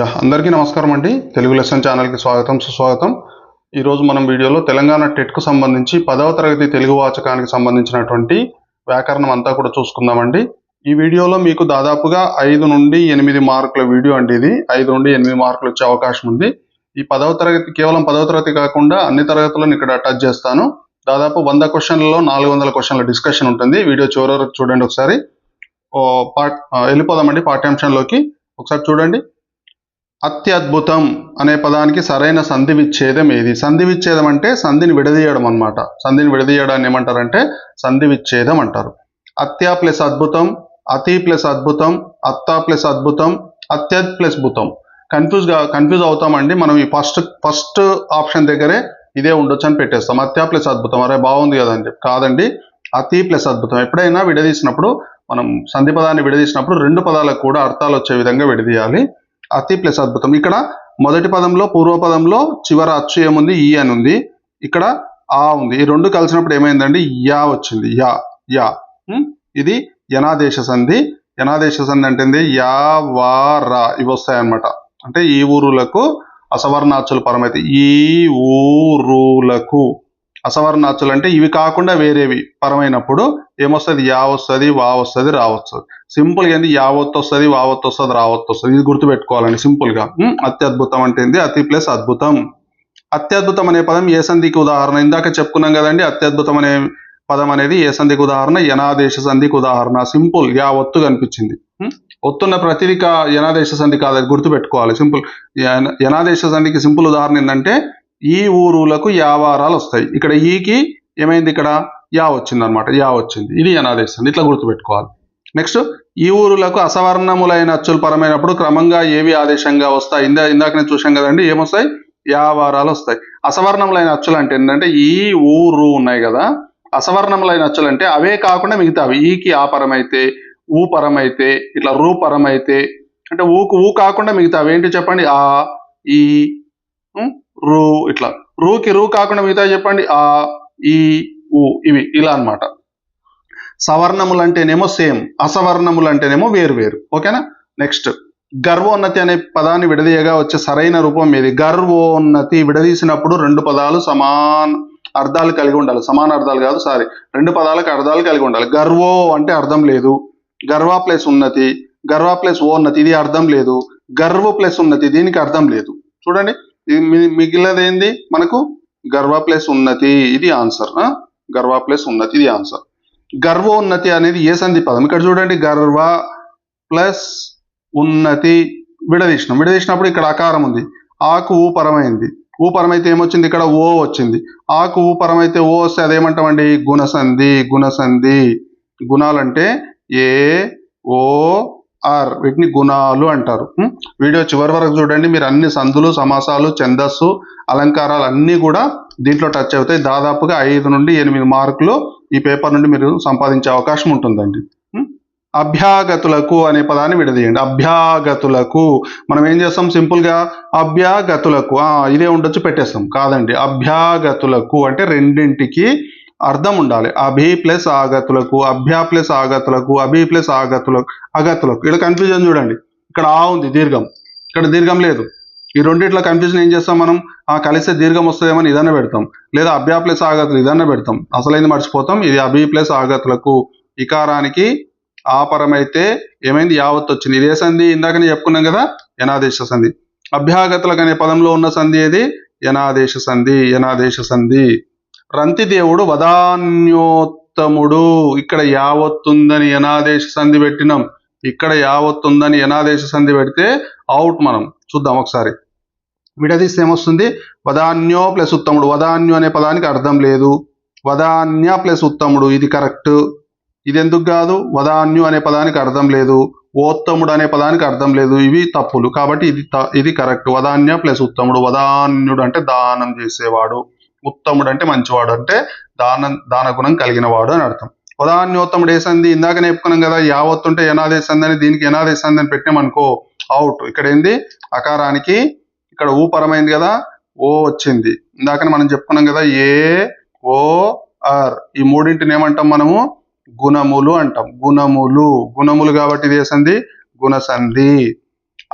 అందరికీ నమస్కారం అండి. తెలుగు లెసన్ ఛానల్కి స్వాగతం సుస్వాగతం. ఈరోజు మనం వీడియోలో తెలంగాణ టెట్కు సంబంధించి 10వ తరగతి తెలుగు వాచకానికి సంబంధించినటువంటి వ్యాకరణం అంతా కూడా చూసుకుందామండి. ఈ వీడియోలో మీకు దాదాపుగా 5 నుండి 8 మార్కుల వీడియో అండి. ఇది 5 నుండి 8 మార్కులు వచ్చే అవకాశం ఉంది. ఈ 10వ తరగతి కేవలం 10వ తరగతి కాకుండా అన్ని తరగతులను ఇక్కడ టచ్ చేస్తాను. దాదాపు 100 క్వశ్చన్లలో 400 క్వశ్చన్ల డిస్కషన్ ఉంటుంది. వీడియో చివరి వరకు చూడండి. ఒకసారి వెళ్ళిపోదామండి పాఠ్యాంశంలోకి. ఒకసారి చూడండి. అత్యద్భుతం అనే పదానికి సరైన సంధి విచ్ఛేదం ఏది? సంధి విచ్ఛేదం అంటే సంధిని విడదీయడం అన్నమాట. సంధిని విడదీయడాన్ని ఏమంటారంటే సంధి విచ్ఛేదం అంటారు. అత్య ప్లస్ అద్భుతం, అతి ప్లస్ అద్భుతం, అత్త ప్లస్ అద్భుతం, అత్యద్ ప్లస్ భుతం. కన్ఫ్యూజ్ అవుతామండి మనం. ఈ ఫస్ట్ ఆప్షన్ దగ్గరే ఇదే ఉండొచ్చు అని పెట్టేస్తాం. అత్య ప్లస్ అద్భుతం, అరే బాగుంది కదా అని చెప్పి. కాదండి, అతి ప్లస్ అద్భుతం. ఎప్పుడైనా విడదీసినప్పుడు, మనం సంధి పదాన్ని విడదీసినప్పుడు 2 పదాలకు కూడా అర్థాలు వచ్చే విధంగా విడదీయాలి. అతి ప్లస్ అద్భుతం. ఇక్కడ మొదటి పదంలో పూర్వపదంలో చివర అచ్చు ఏముంది? ఈ అని ఉంది. ఇక్కడ ఆ ఉంది. ఈ రెండు కలిసినప్పుడు ఏమైందండి? యా వచ్చింది. యా యా ఇది యనాదేశ సంధి. యనాదేశ సంధి అంటే యా వా రా ఇవి వస్తాయన్నమాట. అంటే ఈ ఊరులకు అసవర్ణాచ్చులు పరమైతే ఈ ఊరులకు అసవర్ణాచ్చులు అంటే ఇవి కాకుండా వేరేవి పరమైనప్పుడు ఏమొస్తుంది? యా వస్తుంది, వా వస్తుంది, రా వస్తుంది. సింపుల్గా ఏంది? యావత్తు వస్తుంది, వావత్తు వస్తుంది, రావత్తు వస్తుంది. ఇది గుర్తుపెట్టుకోవాలండి సింపుల్గా. అత్యద్భుతం అంటే ఏంది? అతి ప్లస్ అద్భుతం. అత్యద్భుతం అనే పదం ఏ సంధికి ఉదాహరణ? ఇందాక చెప్పుకున్నాం కదండి. అత్యద్భుతం అనే పదం అనేది ఏ సంధికి ఉదాహరణ? యనాదేశ సంధికి ఉదాహరణ. సింపుల్. యా ఒత్తు కనిపించింది. ఒత్తున్న ప్రతిదీ యనాదేశ సంధి కాదు, గుర్తుపెట్టుకోవాలి. సింపుల్. యనాదేశ సంధికి సింపుల్ ఉదాహరణ ఏంటంటే ఈ ఊరులకు యావారాలు వస్తాయి. ఇక్కడ ఈకి ఏమైంది? ఇక్కడ యా వచ్చింది అనమాట. యా వచ్చింది. ఇది యనాదేశ సంధి. ఇట్లా గుర్తుపెట్టుకోవాలి. నెక్స్ట్, ఈ ఊరులకు అసవర్ణములైన అచ్చులు పరమైనప్పుడు క్రమంగా ఏవి ఆదేశంగా వస్తాయి? ఇందాకనే చూసాం కదండి. ఏమొస్తాయి? యావారాలు వస్తాయి. అసవర్ణములైన అచ్చులు అంటే ఏంటంటే ఈ ఊరు ఉన్నాయి కదా, అసవర్ణములైన అచ్చులు అంటే అవే కాకుండా మిగతావి. ఈకి ఆ పరమైతే, ఊ పరమైతే, ఇట్లా రూ పరమైతే, అంటే ఊకు ఊ కాకుండా మిగతావి ఏంటి చెప్పండి? ఆ, ఈ, రూ. ఇట్లా రూకి రూ కాకుండా మిగతా చెప్పండి? ఆ, ఈ, ఊ. ఇవి ఇలా అన్నమాట. సవర్ణములు అంటేనేమో సేమ్, అసవర్ణములు అంటేనేమో వేరు వేరు. ఓకేనా? నెక్స్ట్, గర్వోన్నతి అనే పదాన్ని విడదీయగా వచ్చే సరైన రూపం ఏది? గర్వోన్నతి విడదీసినప్పుడు 2 పదాలు సమాన అర్థాలు కలిగి ఉండాలి. సమాన అర్థాలు కాదు, సారీ, 2 పదాలకు అర్థాలు కలిగి ఉండాలి. గర్వో అంటే అర్థం లేదు. గర్వ ప్లస్ ఉన్నతి, గర్వ ప్లస్ ఓన్నతి, ఇది అర్థం లేదు. గర్వ ప్లస్ ఉన్నతి, దీనికి అర్థం లేదు. చూడండి, మిగిలినదేంది మనకు? గర్వ ప్లస్ ఉన్నతి, ఇది ఆన్సర్. గర్వ ప్లస్ ఉన్నతి, ఇది ఆన్సర్. గర్వోన్నతి అనేది ఏ సంధి పదం? ఇక్కడ చూడండి, గర్వ ప్లస్ ఉన్నతి విడదీసినప్పుడు ఇక్కడ అకారం ఉంది. ఆకు ఊ పరమైంది. ఊ పరమైతే ఏమొచ్చింది? ఇక్కడ ఓ వచ్చింది. ఆకు ఊ పరమైతే ఓ వస్తే అదేమంటామండి? గుణసంధి. గుణసంధి. గుణాలంటే ఏ ఓ ఆర్, వీటిని గుణాలు అంటారు. వీడియో చివరి వరకు చూడండి. మీరు అన్ని సంధులు, సమాసాలు, ఛందస్సు, అలంకారాలు అన్నీ కూడా దీంట్లో టచ్ అవుతాయి. దాదాపుగా 5 నుండి 8 మార్కులు ఈ పేపర్ నుండి మీరు సంపాదించే అవకాశం ఉంటుందండి. అభ్యాగతులకు అనే పదాన్ని విడదీయండి. అభ్యాగతులకు మనం ఏం చేస్తాం? సింపుల్గా అభ్యాగతులకు ఇదే ఉండొచ్చు పెట్టేస్తాం. కాదండి, అభ్యాగతులకు అంటే రెండింటికి అర్థం ఉండాలి. అభి ప్లస్ ఆగతులకు, అభ్యా ప్లస్ ఆగతులకు, అభి ప్లస్ అగతులకు. ఇక్కడ కన్ఫ్యూజన్ చూడండి. ఇక్కడ ఆ ఉంది దీర్ఘం, ఇక్కడ దీర్ఘం లేదు. ఈ రెండిట్లో కన్ఫ్యూజన్ ఏం చేస్తాం మనం? కలిస్తే దీర్ఘం వస్తుందేమని ఇదన్నా పెడతాం, లేదా అభ్యా ప్లస్ ఆగతులు ఇదన్నా పెడతాం. అసలైంది మర్చిపోతాం. ఇది అభి ప్లస్ ఆగతులకు. ఇకారానికి ఆపరమైతే ఏమైంది? యావత్ వచ్చింది. ఇదే సంధి. ఇందాకనే చెప్పుకున్నాం కదా, యనాదేశ సంధి. అభ్యాగతులకు అనే పదంలో ఉన్న సంధి ఏది? యనాదేశ సంధి. యనాదేశ సంధి. రంతిదేవుడు వదాన్యోత్తముడు. ఇక్కడ యావత్తుందని యనాదేశ సంధి పెట్టినాం. ఇక్కడ యావత్తుందని యనాదేశ సంధి పెడితే అవుట్. మనం చూద్దాం ఒకసారి. విడదీస్తే ఏమొస్తుంది? వదాన్యో ప్లస్ ఉత్తముడు. వదాన్యో అనే పదానికి అర్థం లేదు. వదాన్య ప్లస్ ఉత్తముడు, ఇది కరెక్ట్. ఇది ఎందుకు కాదు? వదాన్యు అనే పదానికి అర్థం లేదు. ఓత్తముడు అనే పదానికి అర్థం లేదు. ఇవి తప్పులు. కాబట్టి ఇది కరెక్ట్. వదాన్య ప్లస్ ఉత్తముడు. వదాన్యుడు అంటే దానం చేసేవాడు, ఉత్తముడు అంటే మంచివాడు, అంటే దాన గుణం కలిగిన వాడు అని అర్థం. వదాన్యోత్తముడు ఏ సంధి? ఇందాకనే చెప్పుకున్నాం కదా, యావత్తుంటే యనాదేశ సంధి అని, దీనికి యనాదేశ సంధి అని పెట్టామనుకో అవుట్. ఇక్కడ ఏంది? అకారానికి ఇక్కడ ఊ పరమైంది కదా, ఓ వచ్చింది. ఇందాకనే మనం చెప్పుకున్నాం కదా, ఏ ఓ ఆర్. ఈ మూడింటిని ఏమంటాం మనము? గుణములు అంటాం. గుణములు. గుణములు కాబట్టి ఇది ఏ సంధి? గుణసంధి.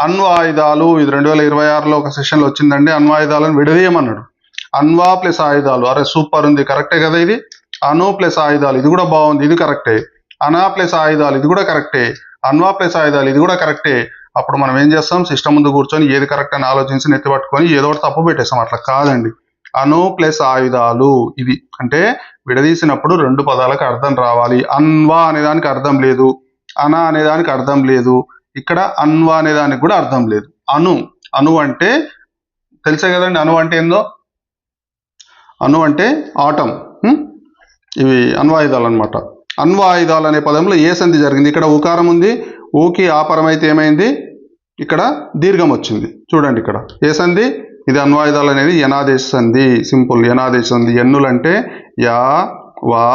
అణ్వాయుధాలు ఇది 2026లో ఒక సెషన్లో వచ్చిందండి. అణ్వాయుధాలను విడదీయమన్నాడు. అణ్వా ప్లస్ ఆయుధాలు, అరే సూపర్ ఉంది, కరెక్టే కదా ఇది. అణు ప్లస్ ఆయుధాలు ఇది కూడా బాగుంది, ఇది కరెక్టే. అనా ప్లస్ ఆయుధాలు ఇది కూడా కరెక్టే. అణ్వా ప్లస్ ఆయుధాలు ఇది కూడా కరెక్టే. అప్పుడు మనం ఏం చేస్తాం, సిస్టమ్ ముందు కూర్చొని ఏది కరెక్ట్ అని ఆలోచించి నెత్తి పట్టుకొని ఏదో ఒకటి తప్పు పెట్టేస్తాం. అట్లా కాదండి. అణు ప్లస్ ఆయుధాలు ఇది అంటే విడదీసినప్పుడు రెండు పదాలకు అర్థం రావాలి. అన్వా అనే దానికి అర్థం లేదు, అనా అనే దానికి అర్థం లేదు, ఇక్కడ అన్వా అనే దానికి కూడా అర్థం లేదు. అణు అంటే తెలిసే కదండి, అణు అంటే ఏందో. అణు అంటే ఆటం. ఇవి అణ్వాయుధాలు అనమాట. అణ్వాయుధాలు అనే పదంలో ఏ సంధి జరిగింది? ఇక్కడ ఊకారం ఉంది, ఊకి ఆపరం అయితే ఏమైంది, ఇక్కడ దీర్ఘం వచ్చింది. చూడండి ఇక్కడ ఏ సంధి ఇది. అణ్వాయుధాలు అనేది యనాదేశ సంధి, సింపుల్ యనాదేశ సంధి. ఎన్నులంటే యా వా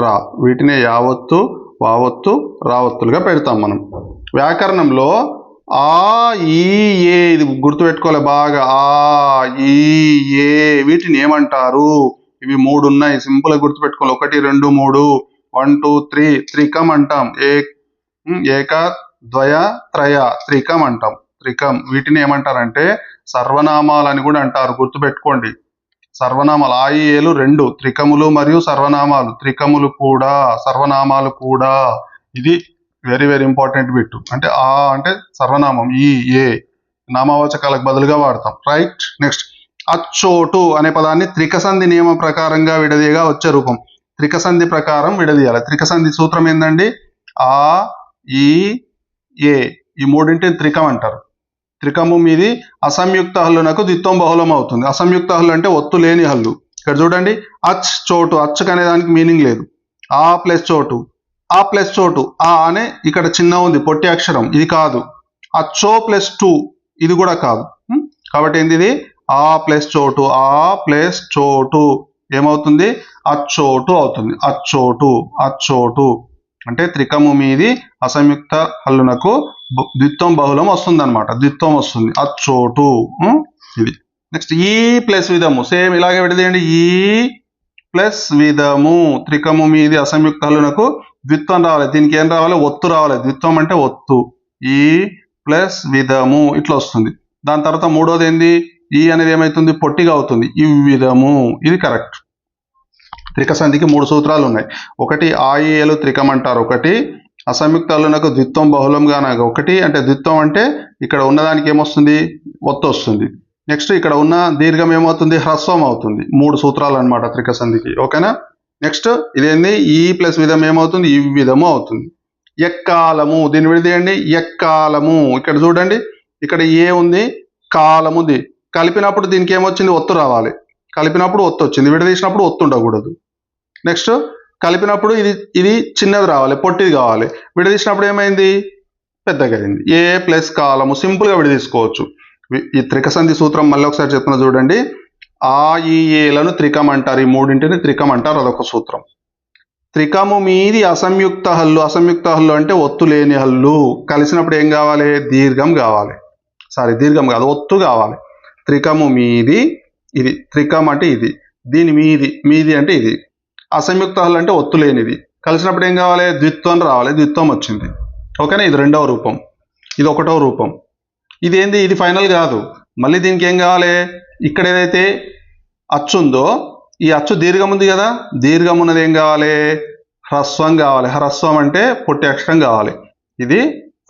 రా, వీటినే యావత్తు వావత్తు రావత్తులుగా పెడతాం మనం. వ్యాకరణంలో ఆ ఈ ఏ ఇది గుర్తుపెట్టుకోవాలి బాగా. ఆ ఈ ఏ వీటిని ఏమంటారు? ఇవి మూడు ఉన్నాయి, సింపుల్గా గుర్తుపెట్టుకోవాలి. 1 2 3 1 2 3 త్రికం అంటాం. ఏక ద్వయ త్రయ త్రికం అంటాం. త్రికం వీటిని ఏమంటారంటే సర్వనామాలు అని కూడా అంటారు, గుర్తుపెట్టుకోండి. సర్వనామాలు ఆ ఈ ఏలు రెండు, త్రికములు మరియు సర్వనామాలు. త్రికములు కూడా సర్వనామాలు కూడా. ఇది వెరీ వెరీ ఇంపార్టెంట్ బిట్. అంటే ఆ అంటే సర్వనామం, ఈ ఏ నామవాచకాలకు బదులుగా వాడతాం. రైట్. నెక్స్ట్ అచ్చోటు అనే పదాన్ని త్రికసంధి నియమం ప్రకారంగా విడదీయగా వచ్చే రూపం. త్రికసంధి ప్రకారం విడదీయాలి. త్రికసంధి సూత్రం ఏందండి? ఆ ఈ ఏ ఈ మూడింటిని త్రికం అంటారు. త్రికము మీది అసంయుక్త హల్లునకు ద్విత్వం బహుళం అవుతుంది. అసంయుక్త హల్లు అంటే ఒత్తు లేని హల్లు. ఇక్కడ చూడండి, అచ్ చోటు, అచ్చుకు అనే దానికి మీనింగ్ లేదు. ఆ ప్లస్ చోటు, ఆ ప్లస్ చోటు, ఆ అనే ఇక్కడ చిన్న ఉంది పొట్టి అక్షరం, ఇది కాదు. అచ్చో ప్లస్ టూ ఇది కూడా కాదు. కాబట్టి ఏంది ఇది? ఆ ప్లస్ చోటు, ఆ ప్లస్ చోటు ఏమవుతుంది? అచ్చోటు అవుతుంది. అచ్చోటు అచ్చోటు అంటే త్రికము మీది అసంయుక్త హల్లునకు ద్విత్వం బహుళం వస్తుంది అనమాట. ద్విత్వం వస్తుంది, అచ్చోటు. ఇది. నెక్స్ట్ ఈ ప్లస్ విధము, సేమ్ ఇలాగే విడదీయండి. ఈ ప్లస్ విధము, త్రికము మీది అసంయుక్త హల్లునకు ద్విత్వం రావాలి. దీనికి ఏం రావాలి? ఒత్తు రావాలి. ద్విత్వం అంటే ఒత్తు. ఈ ప్లస్ విధము ఇట్లా వస్తుంది. దాని తర్వాత మూడోది ఏంది? ఈ అనేది ఏమవుతుంది? పొట్టిగా అవుతుంది. ఈ విధము, ఇది కరెక్ట్. త్రికసంధికి 3 సూత్రాలు ఉన్నాయి. ఒకటి ఆ ఈ ఏలు త్రికం అంటారు, ఒకటి అసంయుక్త హల్లునకు ద్విత్వం బహుళంగా ఒకటి. అంటే ద్విత్వం అంటే ఇక్కడ ఉన్నదానికి ఏమొస్తుంది? ఒత్తు వస్తుంది. నెక్స్ట్ ఇక్కడ ఉన్న దీర్ఘం ఏమవుతుంది? హ్రస్వం అవుతుంది. 3 సూత్రాలు అనమాట త్రికసంధికి. ఓకేనా? నెక్స్ట్ ఇదేంది? ఈ ప్లస్ విధం ఏమవుతుంది? ఈ విధము అవుతుంది. ఎక్కాలము, దీన్ని విడదీయండి. ఎక్కాలము, ఇక్కడ చూడండి, ఇక్కడ ఏ ఉంది, కాలం ఉంది. కలిపినప్పుడు దీనికి ఏమొచ్చింది? ఒత్తు రావాలి. కలిపినప్పుడు ఒత్తు వచ్చింది, విడదీసినప్పుడు ఒత్తు ఉండకూడదు. నెక్స్ట్ కలిపినప్పుడు ఇది చిన్నది రావాలి, పొట్టిది కావాలి. విడదీసినప్పుడు ఏమైంది? పెద్దగా అయింది. ఏ ప్లస్ కాలము, సింపుల్గా విడదీసుకోవచ్చు. ఈ త్రికసంధి సూత్రం మళ్ళీ ఒకసారి చెప్తున్నా చూడండి. ఆ ఈ ఏలను త్రికం అంటారు, ఈ మూడింటిని త్రికం అంటారు, అదొక సూత్రం. త్రికము మీది అసంయుక్త హల్లు, అసంయుక్త హల్లు అంటే ఒత్తు లేని హల్లు. కలిసినప్పుడు ఏం కావాలి? దీర్ఘం కావాలి. దీర్ఘం కాదు, ఒత్తు కావాలి. త్రికము మీది, ఇది త్రికం అంటే ఇది, దీని మీది అంటే ఇది. అసంయుక్త హల్లు అంటే ఒత్తు లేనిది. కలిసినప్పుడు ఏం కావాలి? ద్విత్వం రావాలి. ద్విత్వం వచ్చింది. ఓకేనా? ఇది రెండవ రూపం, ఇది ఒకటవ రూపం. ఇదేంది? ఇది ఫైనల్ కాదు. మళ్ళీ దీనికి ఏం కావాలి? ఇక్కడ ఏదైతే అచ్చు ఉందో, ఈ అచ్చు దీర్ఘం ఉంది కదా, దీర్ఘం ఉన్నది ఏం కావాలి? హ్రస్వం కావాలి. హ్రస్వం అంటే పొట్టి అక్షరం కావాలి. ఇది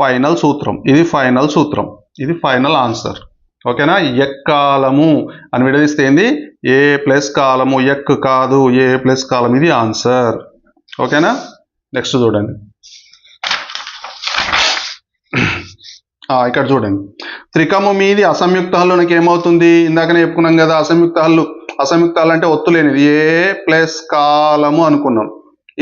ఫైనల్ సూత్రం, ఇది ఫైనల్ సూత్రం, ఇది ఫైనల్ ఆన్సర్. ఓకేనా? ఎక్కాలము అని విడదీస్తే ఏంది? ఏ ప్లస్ కాలము, ఎక్ కాదు, ఏ ప్లస్ కాలం, ఇది ఆన్సర్. ఓకేనా? నెక్స్ట్ చూడండి, ఇక్కడ చూడండి. త్రికము మీది అసంయుక్త హల్లునకి ఏమవుతుంది? ఇందాకనే చెప్పుకున్నాం కదా, అసంయుక్త హల్లు అంటే ఒత్తు లేనిది. ఏ ప్లస్ కాలము అనుకున్నాం.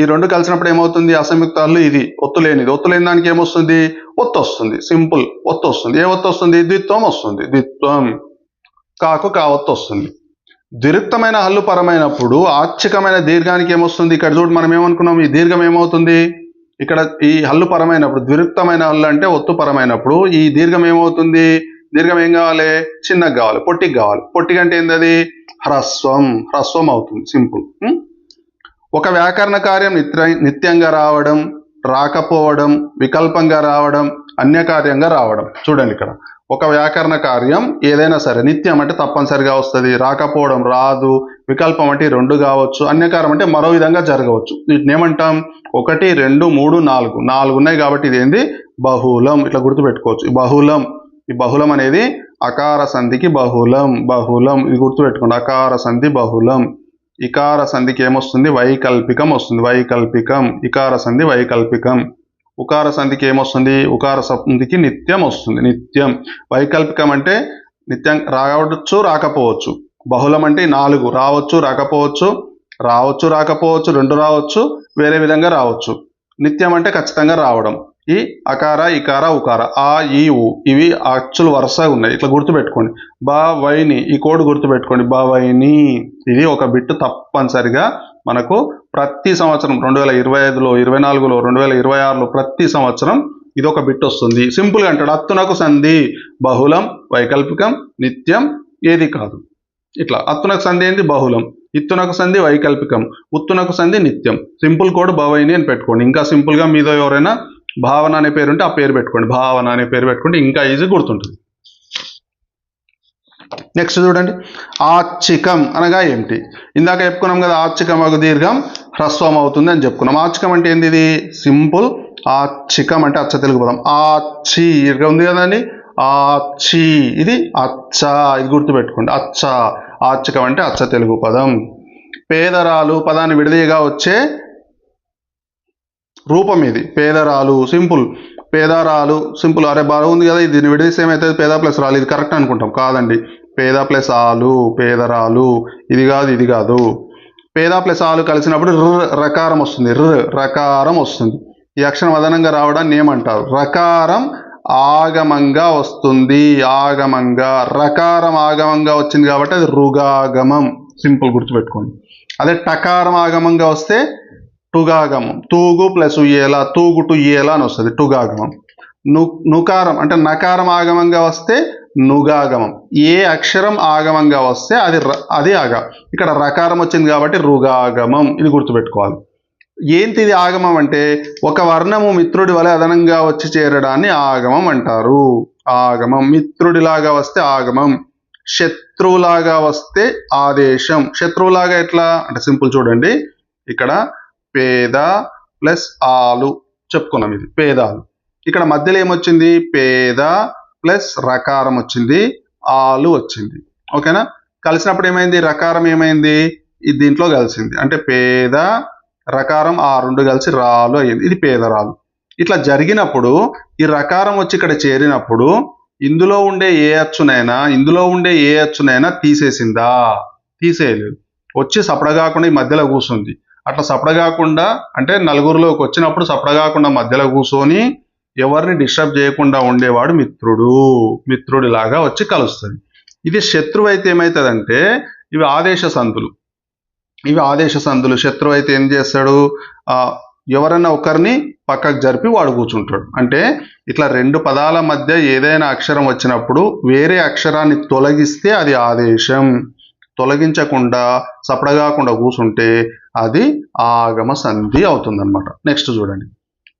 ఈ రెండు కలిసినప్పుడు ఏమవుతుంది? అసంయుక్త హల్లు ఇది ఒత్తు లేనిది. ఒత్తు లేని దానికి ఏమొస్తుంది? ఒత్తు వస్తుంది. సింపుల్, ఒత్తు వస్తుంది. ఏ ఒత్తు వస్తుంది? ద్విత్వం వస్తుంది. ద్విత్వం, కాకు కావత్తు వస్తుంది. ద్విరుక్తమైన హల్లు పరమైనప్పుడు ఆచ్ఛికమైన దీర్ఘానికి ఏమొస్తుంది? ఇక్కడ చూడు, మనం ఏమనుకున్నాం? ఈ దీర్ఘం ఏమవుతుంది? ఇక్కడ ఈ హల్లు పరమైనప్పుడు, ద్విరుక్తమైన హల్లు అంటే ఒత్తు పరమైనప్పుడు ఈ దీర్ఘం ఏమవుతుంది? దీర్ఘం ఏం కావాలి? చిన్నగా కావాలి, పొట్టికి కావాలి. పొట్టిగా అంటే ఏంటది? హ్రస్వం. హ్రస్వం అవుతుంది. సింపుల్. ఒక వ్యాకరణ కార్యం నిత్యంగా రావడం, రాకపోవడం, వికల్పంగా రావడం, అన్యకార్యంగా రావడం. చూడండి ఇక్కడ ఒక వ్యాకరణ కార్యం ఏదైనా సరే నిత్యం అంటే తప్పనిసరిగా వస్తుంది, రాకపోవడం రాదు, వికల్పం అంటే 2 కావచ్చు, అన్యకారం అంటే మరో విధంగా జరగవచ్చు. వీటిని ఏమంటాం? 1 2 3 4 ఉన్నాయి కాబట్టి ఇది ఏంది? బహుళం. ఇట్లా గుర్తుపెట్టుకోవచ్చు. ఈ బహుళం అనేది అకార సంధికి బహుళం. ఇది గుర్తుపెట్టుకోండి. అకార సంధి బహుళం. ఇకార సంధికి ఏమొస్తుంది? వైకల్పికం వస్తుంది. ఇకార సంధి వైకల్పికం. ఉకార సంధికి ఏమొస్తుంది? ఉకార సంధికి నిత్యం వస్తుంది. వైకల్పికం అంటే నిత్యం రావచ్చు రాకపోవచ్చు. బహుళం అంటే 4 రావచ్చు రాకపోవచ్చు, 2 రావచ్చు, వేరే విధంగా రావచ్చు. నిత్యం అంటే ఖచ్చితంగా రావడం. ఈ అకార ఇకార ఉకార ఆ ఈ ఉ ఇవి అచ్చులు వరుసగా ఉన్నాయి. ఇట్లా గుర్తుపెట్టుకోండి. వైని ఈ కోడ్ గుర్తుపెట్టుకోండి. వైని ఇది ఒక బిట్ తప్పనిసరిగా మనకు ప్రతి సంవత్సరం 2025లో 24లో 2026లో ప్రతి సంవత్సరం ఇది ఒక బిట్ వస్తుంది. సింపుల్గా అంటాడు. అత్తునకు సంధి బహుళం, వైకల్పికం, నిత్యం, ఏది కాదు. ఇట్లా అత్తునకు సంధి ఏంది? బహుళం. ఇత్తునకు సంధి వైకల్పికం, ఉత్తునకు సంధి నిత్యం. సింపుల్ కోడ్ భవైని అని పెట్టుకోండి. ఇంకా సింపుల్గా మీదో ఎవరైనా భావన అనే పేరు ఉంటే ఆ పేరు పెట్టుకోండి. భావన అనే పేరు పెట్టుకుంటే ఇంకా ఈజీ గుర్తుంటుంది. నెక్స్ట్ చూడండి. ఆచ్చికం అనగా ఏమిటి? ఇందాక చెప్పుకున్నాం కదా, ఆచ్చికం ఒక దీర్ఘం హ్రస్వం అవుతుంది అని చెప్పుకున్నాం. ఆచ్చికం అంటే ఏంది? ఇది సింపుల్. ఆచ్చికం అంటే అచ్చ తెలుగు పదం. ఆచి ఇక్కడ ఉంది కదండి, ఆచి ఇది అచ్చ. ఇది గుర్తుపెట్టుకోండి. అచ్చ. ఆచ్చికం అంటే అచ్చ తెలుగు పదం. పేదరాలు పదాన్ని విడదీయగా వచ్చే రూపం ఇది. పేదరాలు సింపుల్. పేదరాలు సింపుల్. అరే బాగుంది కదా, దీన్ని విడదీస్తే ఏమవుతుంది? పేద ప్లస్ రాలు. ఇది కరెక్ట్ అనుకుంటాం. కాదండి. పేద ప్లస్ ఆలు, పేదరాలు. ఇది కాదు. పేద ప్లస్ ఆలు కలిసినప్పుడు రకారం వస్తుంది. రకారం వస్తుంది. ఈ అక్షరం అదనంగా రావడాన్ని ఏమంటారు? రకారం ఆగమంగా వస్తుంది. రకారం ఆగమంగా వచ్చింది కాబట్టి అది రుగాగమం. సింపుల్ గుర్తుపెట్టుకోండి. అదే టకారం ఆగమంగా వస్తే టుగాగమం. తూగు ప్లస్ ఉయ్యేలా, తూగు టు ఇయ్యేలా అని వస్తుంది. టుగాగమం. నుకారం అంటే నకారం ఆగమంగా వస్తే నుగాగమం. ఏ అక్షరం ఆగమంగా వస్తే అది ఆగ. ఇక్కడ రకారం వచ్చింది కాబట్టి రుగాగమం. ఇది గుర్తుపెట్టుకోవాలి. ఏంటిది ఆగమం అంటే? ఒక వర్ణము మిత్రుడి వలె అదనంగా వచ్చి చేరడాన్ని ఆగమం అంటారు. ఆగమం. మిత్రుడిలాగా వస్తే ఆగమం. శత్రువులాగా వస్తే ఆదేశం. శత్రువులాగా ఎట్లా అంటే సింపుల్ చూడండి. ఇక్కడ పేద ప్లస్ ఆలు చెప్పుకున్నాం. ఇది పేదాలు. ఇక్కడ మధ్యలో ఏమొచ్చింది? పేద ప్లస్ రకారం వచ్చింది, ఆలు వచ్చింది. ఓకేనా? కలిసినప్పుడు ఏమైంది? రకారం ఏమైంది? ఇది దీంట్లో కలిసింది. అంటే పేద రకారం ఆ 2 కలిసి రాలు అయ్యింది. ఇది పేదరాలు. ఇట్లా జరిగినప్పుడు ఈ రకారం వచ్చి ఇక్కడ చేరినప్పుడు ఇందులో ఉండే ఏ అచ్చునైనా తీసేసిందా? తీసేయలేదు. వచ్చి సపడగాకుండా ఈ మధ్యలో కూర్చుంది. అట్లా సపడగాకుండా అంటే నలుగురిలోకి వచ్చినప్పుడు సపడగాకుండా మధ్యలో కూర్చొని ఎవరిని డిస్టర్బ్ చేయకుండా ఉండేవాడు మిత్రుడిలాగా వచ్చి కలుస్తుంది. ఇది శత్రువు అయితే ఏమవుతుందంటే ఇవి ఆదేశ సంధులు. శత్రువు అయితే ఏం చేస్తాడు? ఎవరన్నా ఒకరిని పక్కకు జరిపి వాడు కూర్చుంటాడు. అంటే ఇట్లా 2 పదాల మధ్య ఏదైనా అక్షరం వచ్చినప్పుడు వేరే అక్షరాన్ని తొలగిస్తే అది ఆదేశం. తొలగించకుండా సపడగాకుండా కూర్చుంటే అది ఆగమ సంధి అవుతుందన్నమాట. నెక్స్ట్ చూడండి.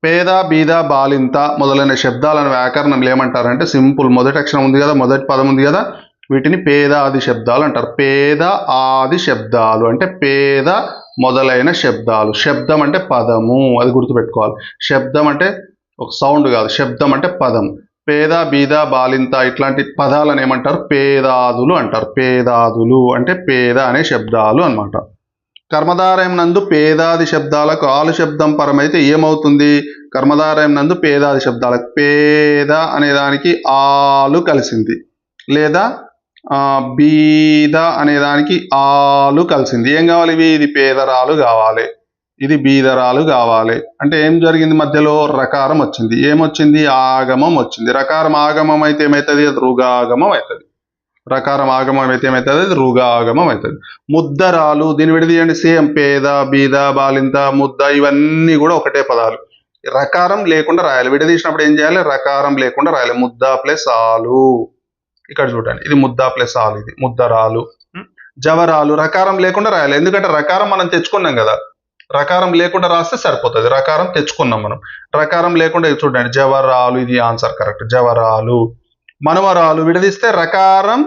పేద, బీద, బాలింత మొదలైన శబ్దాలను వ్యాకరణంలో ఏమంటారంటే సింపుల్. మొదటి అక్షరం ఉంది కదా, మొదటి పదం ఉంది కదా, వీటిని పేదాది శబ్దాలు అంటారు. పేద ఆది శబ్దాలు అంటే పేద మొదలైన శబ్దాలు. శబ్దం అంటే పదము. అది గుర్తుపెట్టుకోవాలి. శబ్దం అంటే ఒక సౌండ్ కాదు. శబ్దం అంటే పదం. పేద, బీద, బాలింత ఇట్లాంటి పదాలను ఏమంటారు? పేదాదులు అంటారు. పేదాదులు అంటే పేద అనే శబ్దాలు అన్నమాట. కర్మధారయం నందు పేదాది శబ్దాలకు ఆలు శబ్దం పరమైతే ఏమవుతుంది? కర్మధారయం నందు పేదాది శబ్దాలకు పేద అనే దానికి ఆలు కలిసింది, లేదా బీద అనే దానికి ఆలు కలిసింది. ఏం కావాలి? ఇది పేదరాలు కావాలి, ఇది బీదరాలు కావాలి. అంటే ఏం జరిగింది? మధ్యలో రకారం వచ్చింది. ఏమొచ్చింది? ఆగమం వచ్చింది. రకారం ఆగమం అయితే ఏమవుతుంది? అది రుగాగమం అవుతుంది. రకారం ఆగమం అయితే ఏమవుతుంది? అది రుగాగమం అవుతుంది. ముద్దరాలు, దీన్ని విడదీయండి. సేమ్. పేద, బీద, బాలింత, ముద్ద ఇవన్నీ కూడా ఒకటే పదాలు. రకారం లేకుండా రాయాలి. విడదీసినప్పుడు ఏం చేయాలి? రకారం లేకుండా రాయాలి. ముద్ద ప్లస్ ఆలు. ఇక్కడ చూడండి, ఇది ముద్ద ప్లస్ ఆలు, ఇది ముద్దరాలు. జవరాలు రకారం లేకుండా రాయాలి. ఎందుకంటే రకారం మనం తెచ్చుకున్నాం కదా, రకారం లేకుండా రాస్తే సరిపోతుంది. రకారం తెచ్చుకున్నాం మనం. రకారం లేకుండా చూడండి, జవరాలు. ఇది ఆన్సర్ కరెక్ట్. జవరాలు. మనుమరాలు విడదీస్తే రకారం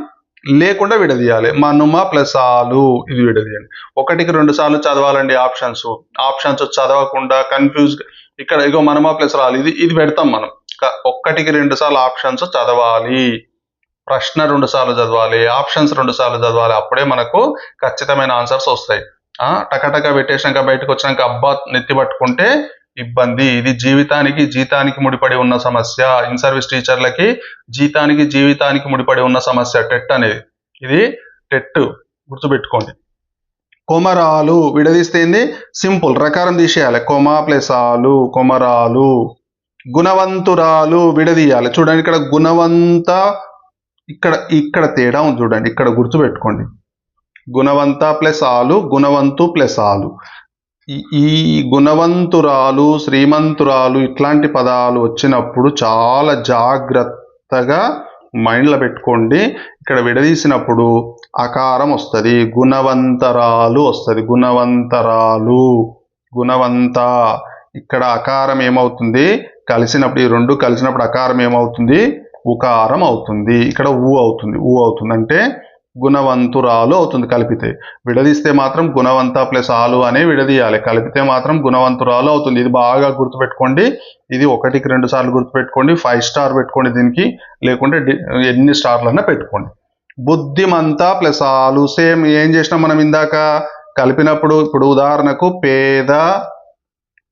లేకుండా విడదీయాలి. మనుమ ప్లస్ ఆలు ఇది విడదీయండి. 1కి 2 సార్లు చదవాలండి ఆప్షన్స్ చదవకుండా కన్ఫ్యూజ్. ఇక్కడ ఇగో మనుమ ప్లస్ రాలు ఇది పెడతాం మనం. 1కి 2 సార్లు ఆప్షన్స్ చదవాలి, ప్రశ్న 2 సార్లు చదవాలి, ఆప్షన్స్ 2 సార్లు చదవాలి. అప్పుడే మనకు ఖచ్చితమైన ఆన్సర్స్ వస్తాయి. టకటక పెట్టేసినాక బయటకు వచ్చినాక అబ్బా నెత్తి పట్టుకుంటే ఇబ్బంది. ఇది జీతానికి ముడిపడి ఉన్న సమస్య. ఇన్ సర్వీస్ టీచర్లకి జీవితానికి ముడిపడి ఉన్న సమస్య టెట్ అనేది. ఇది టెట్ గుర్తుపెట్టుకోండి. కొమరాలు విడదీస్తే సింపుల్, రకారం తీసేయాలి. కొమ ప్లస్ ఆలు కొమరాలు. గుణవంతురాలు విడదీయాలి. చూడండి ఇక్కడ గుణవంత, ఇక్కడ తేడా ఉంది చూడండి, ఇక్కడ గుర్తుపెట్టుకోండి. గుణవంత ప్లస్ ఆలు, గుణవంతు ప్లస్ ఆలు. ఈ గుణవంతురాలు, శ్రీమంతురాలు ఇట్లాంటి పదాలు వచ్చినప్పుడు చాలా జాగ్రత్తగా మైండ్లో పెట్టుకోండి. ఇక్కడ విడదీసినప్పుడు అకారం వస్తుంది, గుణవంతరాలు వస్తుంది. గుణవంత. ఇక్కడ అకారం ఏమవుతుంది కలిసినప్పుడు, ఈ రెండు కలిసినప్పుడు అకారం ఏమవుతుంది ఉకారం అవుతుంది. ఇక్కడ ఊ అవుతుంది అంటే గుణవంతురాలు అవుతుంది కలిపితే. విడదీస్తే మాత్రం గుణవంత ప్లస్ ఆలు అనే విడదీయాలి, కలిపితే మాత్రం గుణవంతురాలు అవుతుంది. ఇది బాగా గుర్తుపెట్టుకోండి. ఇది 1కి 2 సార్లు గుర్తుపెట్టుకోండి. 5 స్టార్ పెట్టుకోండి దీనికి, లేకుంటే ఎన్ని స్టార్లన్నా పెట్టుకోండి. బుద్ధిమంత ప్లస్ ఆలు సేమ్ ఏం చేసినాం మనం ఇందాక కలిపినప్పుడు. ఇప్పుడు ఉదాహరణకు పేద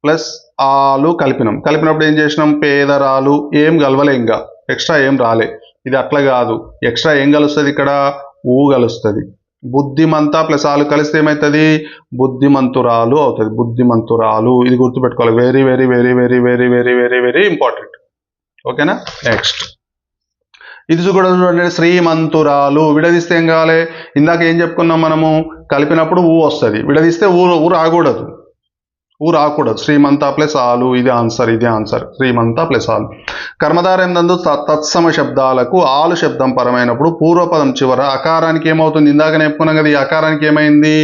ప్లస్ ఆలు కలిపినప్పుడు ఏం చేసినాం, పేదరాలు. ఏం కలవలే, ఇంకా ఎక్స్ట్రా ఏం రాలే. ఇది అట్లా కాదు, ఎక్స్ట్రా ఏం కలుస్తుంది ఇక్కడ, ఊ కలుస్తుంది. బుద్ధిమంత ప్లస్ ఆలు కలిస్తే ఏమవుతుంది, బుద్ధిమంతురాలు అవుతుంది. బుద్ధిమంతురాలు ఇది గుర్తుపెట్టుకోవాలి. Very very very very very very very very important. ఓకేనా. నెక్స్ట్ ఇది కూడా చూడండి, శ్రీమంతురాలు. విడదీస్తే ఏం కావాలి, ఇందాక ఏం చెప్పుకున్నాం మనము, కలిపినప్పుడు ఊ వస్తుంది, విడదీస్తే ఊ రాకూడదు. శ్రీమంత ప్లస్ ఆలు ఇది ఆన్సర్. శ్రీమంత ప్లస్ ఆలు. కర్మధారయం నందు తత్సమ శబ్దాలకు ఆలు శబ్దం పరమైనప్పుడు పూర్వపదం చివర అకారానికి ఏమవుతుంది, ఇందాక చెప్పుకున్నాం కదా, ఈ అకారానికి ఏమైంది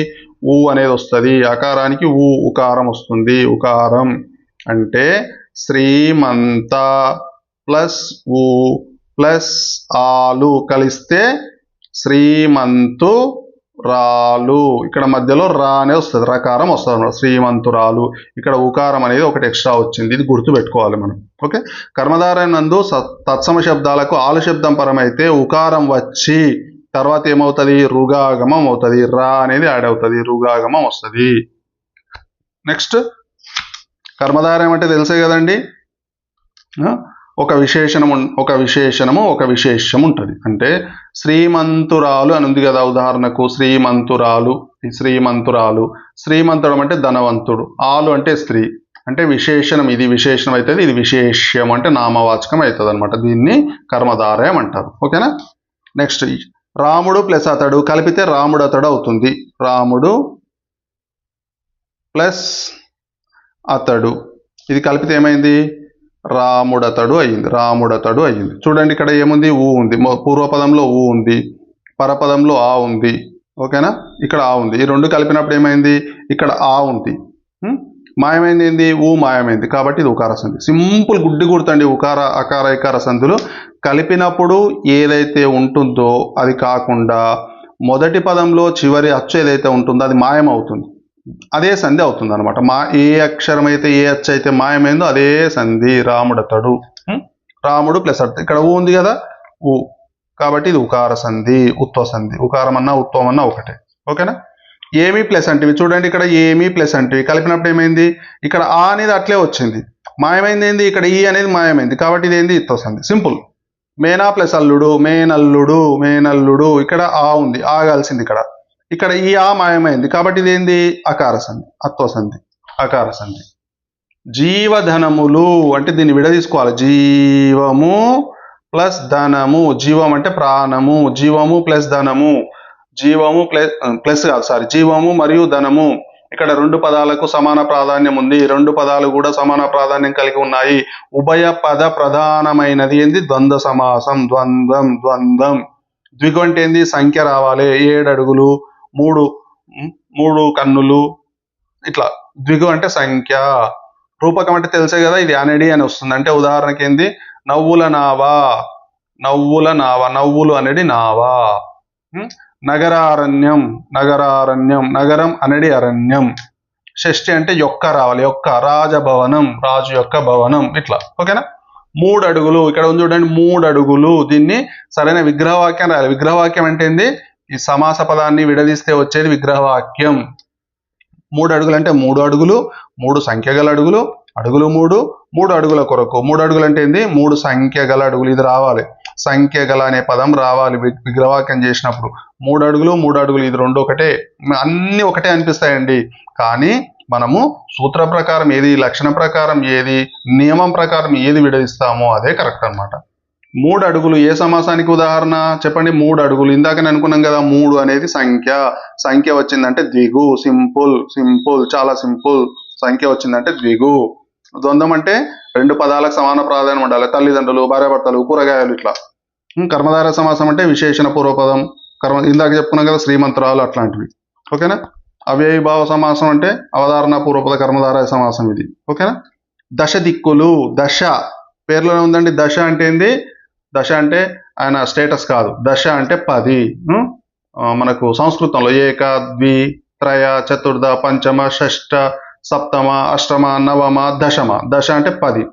ఊ అనేది వస్తుంది. అకారానికి ఉకారం వస్తుంది. ఉకారం అంటే శ్రీమంత ప్లస్ ఊ ప్లస్ ఆలు కలిస్తే శ్రీమంతు రాలు. ఇక్కడ మధ్యలో రా అనే వస్తుంది, రకారం వస్తుంది అన్నమాట. శ్రీమంతురాలు. ఇక్కడ ఉకారం అనేది ఒకటి ఎక్స్ట్రా వచ్చింది, ఇది గుర్తు పెట్టుకోవాలి మనం. ఓకే. కర్మధారయం నందు తత్సమ శబ్దాలకు ఆలు శబ్దం పరమైతే ఉకారం వచ్చి తర్వాత ఏమవుతుంది, రుగాగమం అవుతుంది. రా అనేది యాడ్ అవుతుంది, రుగాగమం వస్తుంది. నెక్స్ట్ కర్మధారయం అంటే తెలిసే కదండి, ఒక విశేషణము ఒక విశేషం ఉంటుంది. అంటే శ్రీమంతురాలు అని ఉంది కదా, ఉదాహరణకు శ్రీమంతురాలు. శ్రీమంతుడు అంటే ధనవంతుడు, ఆలు అంటే స్త్రీ. అంటే విశేషణం, ఇది విశేషణం అవుతుంది, ఇది విశేష్యం అంటే నామవాచకం అవుతుంది అనమాట. దీన్ని కర్మధారయం అంటారు. ఓకేనా. నెక్స్ట్ రాముడు ప్లస్ అతడు కలిపితే రాముడు అతడు అవుతుంది. రాముడు ప్లస్ అతడు ఇది కలిపితే ఏమైంది, రాముడతడు అయింది. చూడండి ఇక్కడ ఏముంది, ఊ ఉంది. పూర్వపదంలో ఊ ఉంది, పరపదంలో ఆ ఉంది. ఓకేనా. ఇక్కడ ఆ ఉంది. ఈ రెండు కలిపినప్పుడు ఏమైంది, ఇక్కడ ఆ ఉంది. మాయమైంది ఏంది, ఊ మాయమైంది. కాబట్టి ఇది ఉకార సంధి. సింపుల్ గుడ్డి గుర్తండి. ఉకార అకార ఇకార సంధులు కలిపినప్పుడు ఏదైతే ఉంటుందో అది కాకుండా మొదటి పదంలో చివరి అచ్చు ఏదైతే ఉంటుందో అది మాయమవుతుంది, అదే సంధి అవుతుంది అనమాట. ఏ అక్షరం అయితే ఏ అచ్చు అయితే మాయమైందో అదే సంధి. రాముడతడు, రాముడు ప్లస్ అతడు. ఇక్కడ ఊ ఉంది కదా, ఊ. కాబట్టి ఇది ఉకార సంధి, ఉత్వ సంధి. ఉకారం అన్నా ఉత్వం అన్నా ఒకటే. ఓకేనా. ఏమి ప్లస్ అంటివి చూడండి, ఇక్కడ ఏమి ప్లస్ అంటివి కలిపినప్పుడు ఏమైంది, ఇక్కడ ఆ అనేది అట్లే వచ్చింది, మాయమైంది ఏంది, ఇక్కడ ఈ అనేది మాయమైంది. కాబట్టి ఇది ఏంది, ఉత్వ సంధి. సింపుల్. మేనా ప్లస్ అల్లుడు, మేనల్లుడు. ఇక్కడ ఆ ఉంది, ఆ కలిసింది ఇక్కడ ఈ ఆ మాయమైంది. కాబట్టి ఇదేంది, అకార సంధి, అత్వ సంధి, అకార సంధి. జీవధనములు అంటే దీన్ని విడదీసుకోవాలి. జీవము ప్లస్ ధనము. జీవం అంటే ప్రాణము. జీవము ప్లస్ ధనము. జీవము జీవము మరియు ధనము. ఇక్కడ రెండు పదాలకు సమాన ప్రాధాన్యం ఉంది. రెండు పదాలు కూడా సమాన ప్రాధాన్యం కలిగి ఉన్నాయి. ఉభయ పద ప్రధానమైనది ఏంది, ద్వంద్వ సమాసం. ద్వంద్వం. ద్విగు అంటే ఏంది, సంఖ్య రావాలి. 7 అడుగులు, 3 కన్నులు, ఇట్లా. ద్విగు అంటే సంఖ్య. రూపకం అంటే తెలిసే కదా, ఇది అనడి అని వస్తుంది. అంటే ఉదాహరణకి ఏంది, నవ్వుల నావా, నవ్వుల నావ, నవ్వులు అనేది నావ. నగరారణ్యం, నగరారణ్యం, నగరం అనేది అరణ్యం. షష్ఠి అంటే యొక్క రావాలి, యొక్క. రాజభవనం, రాజు యొక్క భవనం, ఇట్లా. ఓకేనా. 3 అడుగులు ఇక్కడ ఉంది చూడండి, 3 అడుగులు. దీన్ని సరైన విగ్రహవాక్యం రాయాలి. విగ్రహవాక్యం అంటే ఏంది? ఈ సమాస పదాన్ని విడదీస్తే వచ్చేది విగ్రహవాక్యం. 3 అడుగులు అంటే 3 అడుగులు, 3 సంఖ్య గల అడుగులు, అడుగులు 3, 3 అడుగుల కొరకు. 3 అడుగులు అంటే ఏంది? 3 సంఖ్య గల అడుగులు. ఇది రావాలి, సంఖ్య గల అనే పదం రావాలి విగ్రహవాక్యం చేసినప్పుడు. 3 అడుగులు, 3 అడుగులు, ఇది రెండు ఒకటే, అన్ని ఒకటే అనిపిస్తాయండి. కానీ మనము సూత్ర ప్రకారం ఏది, లక్షణ ప్రకారం ఏది, నియమం ప్రకారం ఏది విడదీస్తామో అదే కరెక్ట్ అన్నమాట. 3 అడుగులు ఏ సమాసానికి ఉదాహరణ చెప్పండి? 3 అడుగులు ఇందాకనే అనుకున్నాం కదా, 3 అనేది సంఖ్య. సంఖ్య వచ్చిందంటే ద్విగు. సింపుల్, సింపుల్, చాలా సింపుల్. సంఖ్య వచ్చిందంటే ద్విగు. ద్వంద్వం అంటే 2 పదాలకు సమాన ప్రాధాన్యం ఉండాలి. తల్లిదండ్రులు, భార్యాభర్తలు, కూరగాయలు, ఇట్లా. కర్మధారయ సమాసం అంటే విశేషణ పూర్వపదం. ఇందాక చెప్పుకున్నాం కదా, శ్రీమంతురాలు, అట్లాంటివి. ఓకేనా. అవ్యయీభావ సమాసం అంటే అవధారణ పూర్వపద కర్మధారయ సమాసం ఇది. ఓకేనా. దశ దిక్కులు, దశ పేర్లోనే ఉందండి. దశ అంటే ఏంది? దశ అంటే ఆయన స్టేటస్ కాదు. దశ అంటే 10. మనకు సంస్కృతంలో ఏక, ద్వి, త్రయ, చతుర్థ, పంచమ, షష్ఠ, సప్తమ, అష్టమ, నవమ, దశమ. దశ అంటే 10.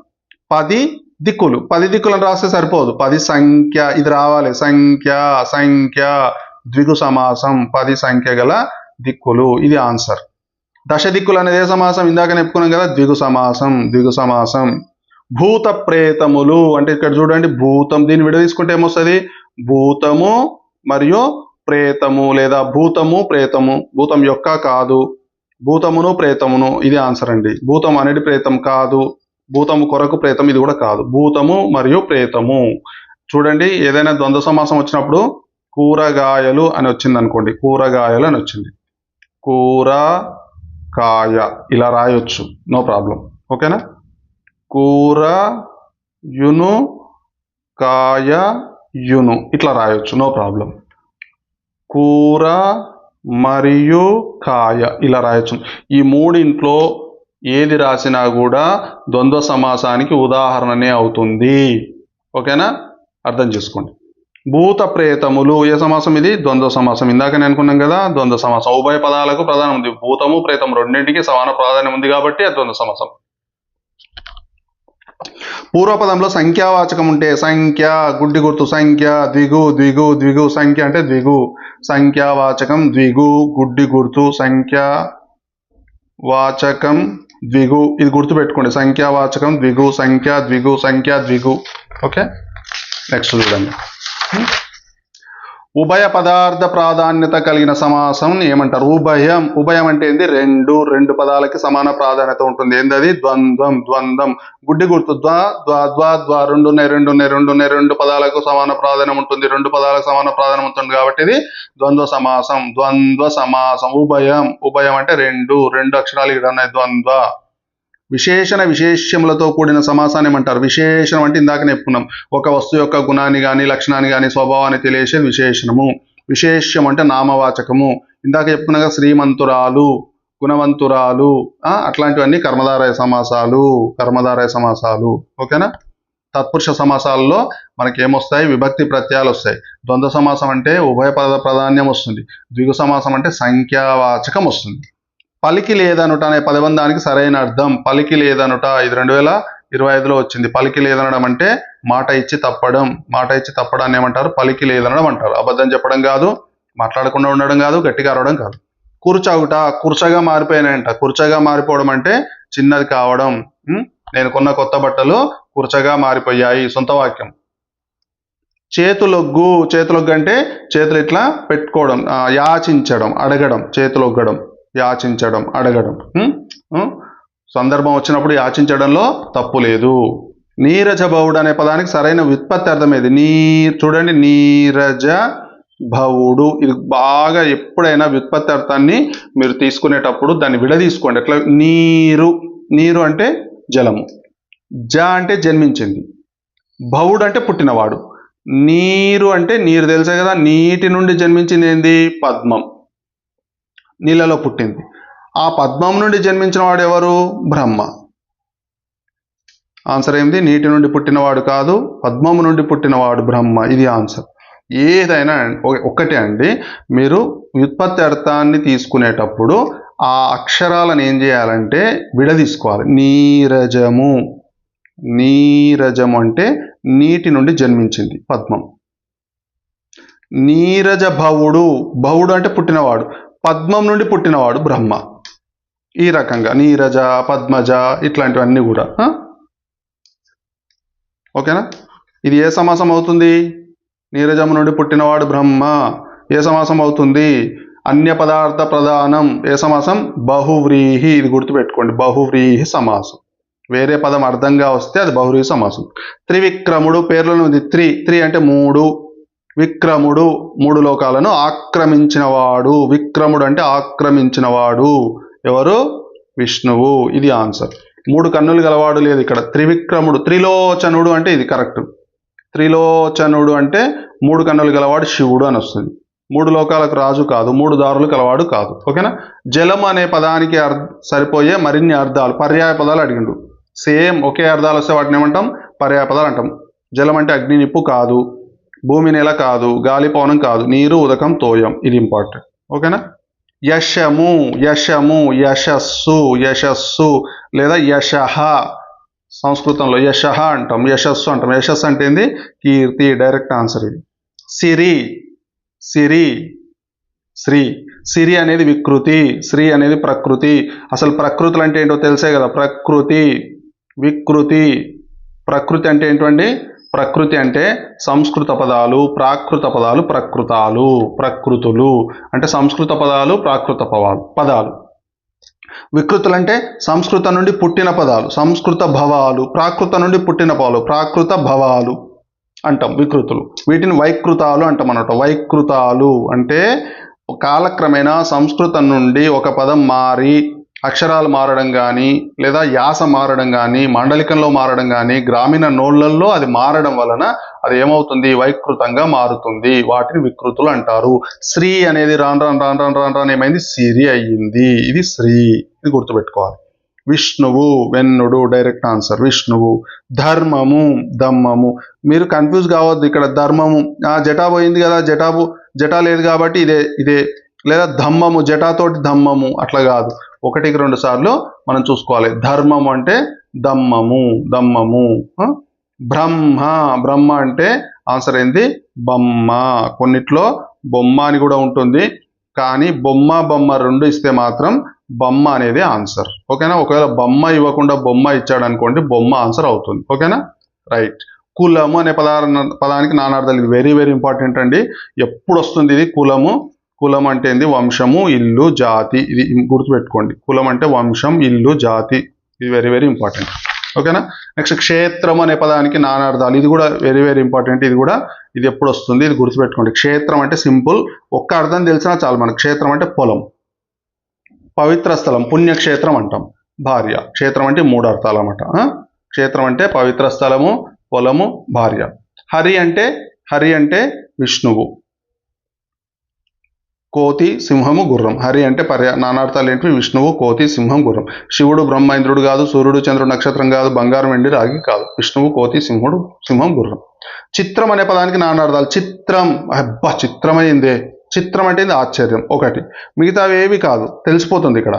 10 దిక్కులు. 10 దిక్కులను రాస్తే సరిపోదు, 10 సంఖ్య, ఇది రావాలి. సంఖ్య, సంఖ్య, ద్విగు సమాసం, 10 సంఖ్య గల దిక్కులు, ఇది ఆన్సర్. దశ దిక్కులు అనేది ఏ సమాసం? ఇందాక చెప్పుకున్నాం కదా, ద్విగు సమాసం, ద్విగు సమాసం. భూత ప్రేతములు అంటే ఇక్కడ చూడండి, భూతం, దీన్ని విడదీసుకుంటే ఏమొస్తుంది? భూతము మరియు ప్రేతము, లేదా భూతము ప్రేతము. భూతం యొక్క కాదు, భూతమును ప్రేతమును, ఇది ఆన్సర్ అండి. భూతం అనేది ప్రేతం కాదు, భూతము కొరకు ప్రేతం ఇది కూడా కాదు. భూతము మరియు ప్రేతము. చూడండి, ఏదైనా ద్వంద్వ సమాసం వచ్చినప్పుడు కూరగాయలు అని వచ్చింది అనుకోండి, కూరగాయలు అని వచ్చింది, కూరకాయ ఇలా రాయొచ్చు, నో ప్రాబ్లం. ఓకేనా. కూరయును, కాయయును ఇట్లా రాయొచ్చు, నో ప్రాబ్లం. కూర మరియు కాయ ఇలా రాయొచ్చు. ఈ మూడింట్లో ఏది రాసినా కూడా ద్వంద్వ సమాసానికి ఉదాహరణనే అవుతుంది. ఓకేనా, అర్థం చేసుకోండి. భూత ప్రేతములు ఏ సమాసం? ఇది ద్వంద్వ సమాసం. ఇందాకనే అనుకున్నాం కదా, ద్వంద్వ సమాసం. ఉభయ పదాలకు ప్రాధాన్యం ఉంది. భూతము ప్రేతం రెండింటికి సమాన ప్రాధాన్యం ఉంది కాబట్టి అది ద్వంద్వ సమాసం. పూర్వపదంలో సంఖ్యావాచకం ఉంటే సంఖ్య, గుడ్డి గుర్తు సంఖ్య, ద్విగు, ద్విగు, ద్విగు. సంఖ్య అంటే ద్విగు, సంఖ్యావాచకం ద్విగు, గుడ్డి గుర్తు సంఖ్యావాచకం ద్విగు. ఇది గుర్తుపెట్టుకోండి, సంఖ్యావాచకం ద్విగు, సంఖ్య ద్విగు, సంఖ్య ద్విగు. ఓకే, నెక్స్ట్ చూడండి. ఉభయ పదార్థ ప్రాధాన్యత కలిగిన సమాసం ఏమంటారు? ఉభయం. ఉభయం అంటే ఏంది? రెండు పదాలకి సమాన ప్రాధాన్యత ఉంటుంది. ఏంటది? ద్వంద్వం, ద్వంద్వం. గుడ్డి గుర్తు ద్వ, ద్వ, ద్వ, ద్వ. రెండు ఉన్నాయి. రెండు పదాలకు సమాన ప్రాధాన్యం ఉంటుంది. 2 పదాలకు సమాన ప్రాధాన్యం ఉంటుంది కాబట్టి ఇది ద్వంద్వ సమాసం. ద్వంద్వ సమాసం. ఉభయం. ఉభయం అంటే రెండు అక్షరాలు ఇక్కడ ఉన్నాయి, ద్వంద్వ. విశేషణ విశేష్యములతో కూడిన సమాసాన్ని ఏమంటారు? విశేషణం అంటే ఇందాకనే చెప్పుకున్నాం, ఒక వస్తువు యొక్క గుణాన్ని కానీ లక్షణాన్ని కానీ స్వభావాన్ని తెలియజేసేది విశేషణము. విశేష్యం అంటే నామవాచకము. ఇందాక చెప్పుకున్నాక శ్రీమంతురాలు, గుణవంతురాలు, అట్లాంటివన్నీ కర్మధారయ సమాసాలు. కర్మధారయ సమాసాలు. ఓకేనా. తత్పురుష సమాసాలలో మనకి ఏమొస్తాయి? విభక్తి ప్రత్యయాలు వస్తాయి. ద్వంద్వ సమాసం అంటే ఉభయ పద ప్రాధాన్యం వస్తుంది. ద్విగు సమాసం అంటే సంఖ్యావాచకం వస్తుంది. పలికి లేదనుట అనే పదబంధానికి సరైన అర్థం. పలికి లేదనుట ఇది 2025లో వచ్చింది. పలికి లేదనడం అంటే మాట ఇచ్చి తప్పడం. మాట ఇచ్చి తప్పడాన్ని ఏమంటారు? పలికి లేదనడం అంటారు. అబద్ధం చెప్పడం కాదు, మాట్లాడకుండా ఉండడం కాదు, గట్టిగా అరవడం కాదు. కూర్చోగుట, కుర్చగా మారిపోయినాయంట. కుర్చగా మారిపోవడం అంటే చిన్నది కావడం. నేను కొన్న కొత్త బట్టలు కుర్చగా మారిపోయాయి, సొంత వాక్యం. చేతులొగ్గు. చేతులొగ్గు అంటే చేతులు ఇట్లా పెట్టుకోవడం, యాచించడం, అడగడం. చేతులొగ్గడం, యాచించడం, అడగడం. సందర్భం వచ్చినప్పుడు యాచించడంలో తప్పు లేదు. నీరజ భవుడు అనే పదానికి సరైన వ్యుత్పత్తి అర్థం ఏది? చూడండి, నీరజ భవుడు. ఇది బాగా ఎప్పుడైనా వ్యుత్పత్తి అర్థాన్ని మీరు తీసుకునేటప్పుడు దాన్ని విడదీసుకోండి. ఎట్లా? నీరు. నీరు అంటే జలము. జ అంటే జన్మించింది. భవుడు అంటే పుట్టినవాడు. నీరు అంటే నీరు తెలుసే కదా, నీటి నుండి జన్మించింది ఏంది? పద్మం. నీళ్ళలో పుట్టింది. ఆ పద్మం నుండి జన్మించిన వాడు ఎవరు? బ్రహ్మ. ఆన్సర్ ఏంది? నీటి నుండి పుట్టినవాడు కాదు, పద్మము నుండి పుట్టినవాడు బ్రహ్మ. ఇది ఆన్సర్. ఏదైనా ఒక్కటే అండి, మీరు వ్యుత్పత్తి అర్థాన్ని తీసుకునేటప్పుడు ఆ అక్షరాలను ఏం చేయాలంటే విడదీసుకోవాలి. నీరజము, నీరజము అంటే నీటి నుండి జన్మించింది పద్మం. నీరజ భవుడు, భవుడు అంటే పుట్టినవాడు, పద్మం నుండి పుట్టినవాడు బ్రహ్మ. ఈ రకంగా నీరజ, పద్మజ ఇట్లాంటివన్నీ కూడా. ఓకేనా? ఇది ఏ సమాసం అవుతుంది? నీరజము నుండి పుట్టినవాడు బ్రహ్మ. ఏ సమాసం అవుతుంది? అన్య పదార్థ ప్రధానం. ఏ సమాసం? బహువ్రీహి. ఇది గుర్తుపెట్టుకోండి, బహువ్రీహి సమాసం. వేరే పదం అర్థంగా వస్తే అది బహువ్రీహి సమాసం. త్రివిక్రముడు, పేర్లను ఉంది. త్రి అంటే మూడు, విక్రముడు మూడు లోకాలను ఆక్రమించినవాడు. విక్రముడు అంటే ఆక్రమించినవాడు. ఎవరు? విష్ణువు. ఇది ఆన్సర్. మూడు కన్నులు గలవాడు లేదు ఇక్కడ. త్రివిక్రముడు. త్రిలోచనుడు అంటే ఇది కరెక్ట్. త్రిలోచనుడు అంటే మూడు కన్నులు గలవాడు శివుడు అని వస్తుంది. మూడు లోకాలకు రాజు కాదు, మూడు దారులు కలవాడు కాదు. ఓకేనా? జలం అనే పదానికి సరిపోయే మరిన్ని అర్థాలు, పర్యాయ పదాలు అడిగిండు. సేమ్ ఒకే అర్థాలు వస్తే వాటిని ఏమంటాం? పర్యాయ పదాలు అంటాం. జలం అంటే అగ్ని నిప్పు కాదు, భూమి నేల కాదు, గాలి పవనం కాదు, నీరు ఉదకం తోయం. ఇది ఇంపార్టెంట్. ఓకేనా? యశము, యశము యశస్సు, యశస్సు లేదా యశః. సంస్కృతంలో యశః అంటాం, యశస్సు అంటాం. యశస్సు అంటే ఏంది? కీర్తి. డైరెక్ట్ ఆన్సర్ ఇది. సిరి, సిరి శ్రీ. సిరి అనేది వికృతి, శ్రీ అనేది ప్రకృతి. అసలు ప్రకృతులు అంటే ఏంటో తెలిసే కదా. ప్రకృతి, వికృతి. ప్రకృతి అంటే ఏంటండి? ప్రకృతి అంటే సంస్కృత పదాలు, ప్రాకృత పదాలు, ప్రకృతాలు. ప్రకృతులు అంటే సంస్కృత పదాలు, ప్రాకృత పదాలు. వికృతులు అంటే సంస్కృత నుండి పుట్టిన పదాలు, సంస్కృత భవాలు. ప్రాకృత నుండి పుట్టిన పదాలు, ప్రాకృత భవాలు అంటాం వికృతులు. వీటిని వైకృతాలు అంటాం అన్నమాట. వైకృతాలు అంటే కాలక్రమేణా సంస్కృతం నుండి ఒక పదం మారి అక్షరాలు మారడం కానీ, లేదా యాస మారడం కానీ, మాండలికంలో మారడం కానీ, గ్రామీణ నోళ్లలో అది మారడం వలన అది ఏమవుతుంది? వైకృతంగా మారుతుంది. వాటిని వికృతులు అంటారు. శ్రీ అనేది రాను రాను రాను రాను రాను రాను ఏమైంది? సిరి అయ్యింది. ఇది శ్రీ. ఇది గుర్తుపెట్టుకోవాలి. విష్ణువు, వెన్నుడు. డైరెక్ట్ ఆన్సర్ విష్ణువు. ధర్మము, దమ్మము. మీరు కన్ఫ్యూజ్ కావద్దు. ఇక్కడ ధర్మము జటా పోయింది కదా, జటా లేదు కాబట్టి ఇదే. లేదా ధమ్మము, జటాతోటి ధమ్మము, అట్లా కాదు. ఒకటికి రెండు సార్లు మనం చూసుకోవాలి. ధర్మము అంటే దమ్మము, దమ్మము. బ్రహ్మ, బ్రహ్మ అంటే ఆన్సర్ ఏంది? బొమ్మ. కొన్నిట్లో బొమ్మ అని కూడా ఉంటుంది, కానీ బొమ్మ రెండు ఇస్తే మాత్రం బొమ్మ అనేది ఆన్సర్. ఓకేనా? ఒకవేళ బొమ్మ ఇవ్వకుండా బొమ్మ ఇచ్చాడు అనుకోండి, బొమ్మ ఆన్సర్ అవుతుంది. ఓకేనా? రైట్. కులము అనే పదానికి నానార్థాలు. ఇది వెరీ వెరీ ఇంపార్టెంట్ అండి. ఎప్పుడు వస్తుంది ఇది? కులము. కులం అంటే ఏంది? వంశము, ఇల్లు, జాతి. ఇది గుర్తుపెట్టుకోండి. కులం అంటే వంశం, ఇల్లు, జాతి. ఇది వెరీ వెరీ ఇంపార్టెంట్. ఓకేనా? నెక్స్ట్ క్షేత్రం అనే పదానికి నానార్థాలు. ఇది కూడా వెరీ వెరీ ఇంపార్టెంట్. ఇది ఎప్పుడు వస్తుంది? ఇది గుర్తుపెట్టుకోండి. క్షేత్రం అంటే సింపుల్, ఒక్క అర్థం తెలిసినా చాలు మనకు. క్షేత్రం అంటే పొలం, పవిత్ర స్థలం, పుణ్యక్షేత్రం అంటాం. భార్య. క్షేత్రం అంటే మూడు అర్థాలు అన్నమాట. క్షేత్రం అంటే పవిత్ర స్థలము, పొలము, భార్య. హరి అంటే విష్ణువు. కోతి, సింహము, గుర్రం. హరి అంటే నానార్థాలు ఏంటి? విష్ణువు, కోతి, సింహం, గుర్రం. శివుడు, బ్రహ్మ, ఇంద్రుడు కాదు, సూర్యుడు, చంద్రుడు, నక్షత్రం కాదు, బంగారం, వెండి, రాగి కాదు. విష్ణువు, కోతి, సింహం, గుర్రం. చిత్రం అనే పదానికి నానార్థాలు. చిత్రం, అబ్బా చిత్రమైందే. చిత్రం అంటే ఆశ్చర్యం ఒకటి. మిగతావి ఏవి కాదు, తెలిసిపోతుంది ఇక్కడ.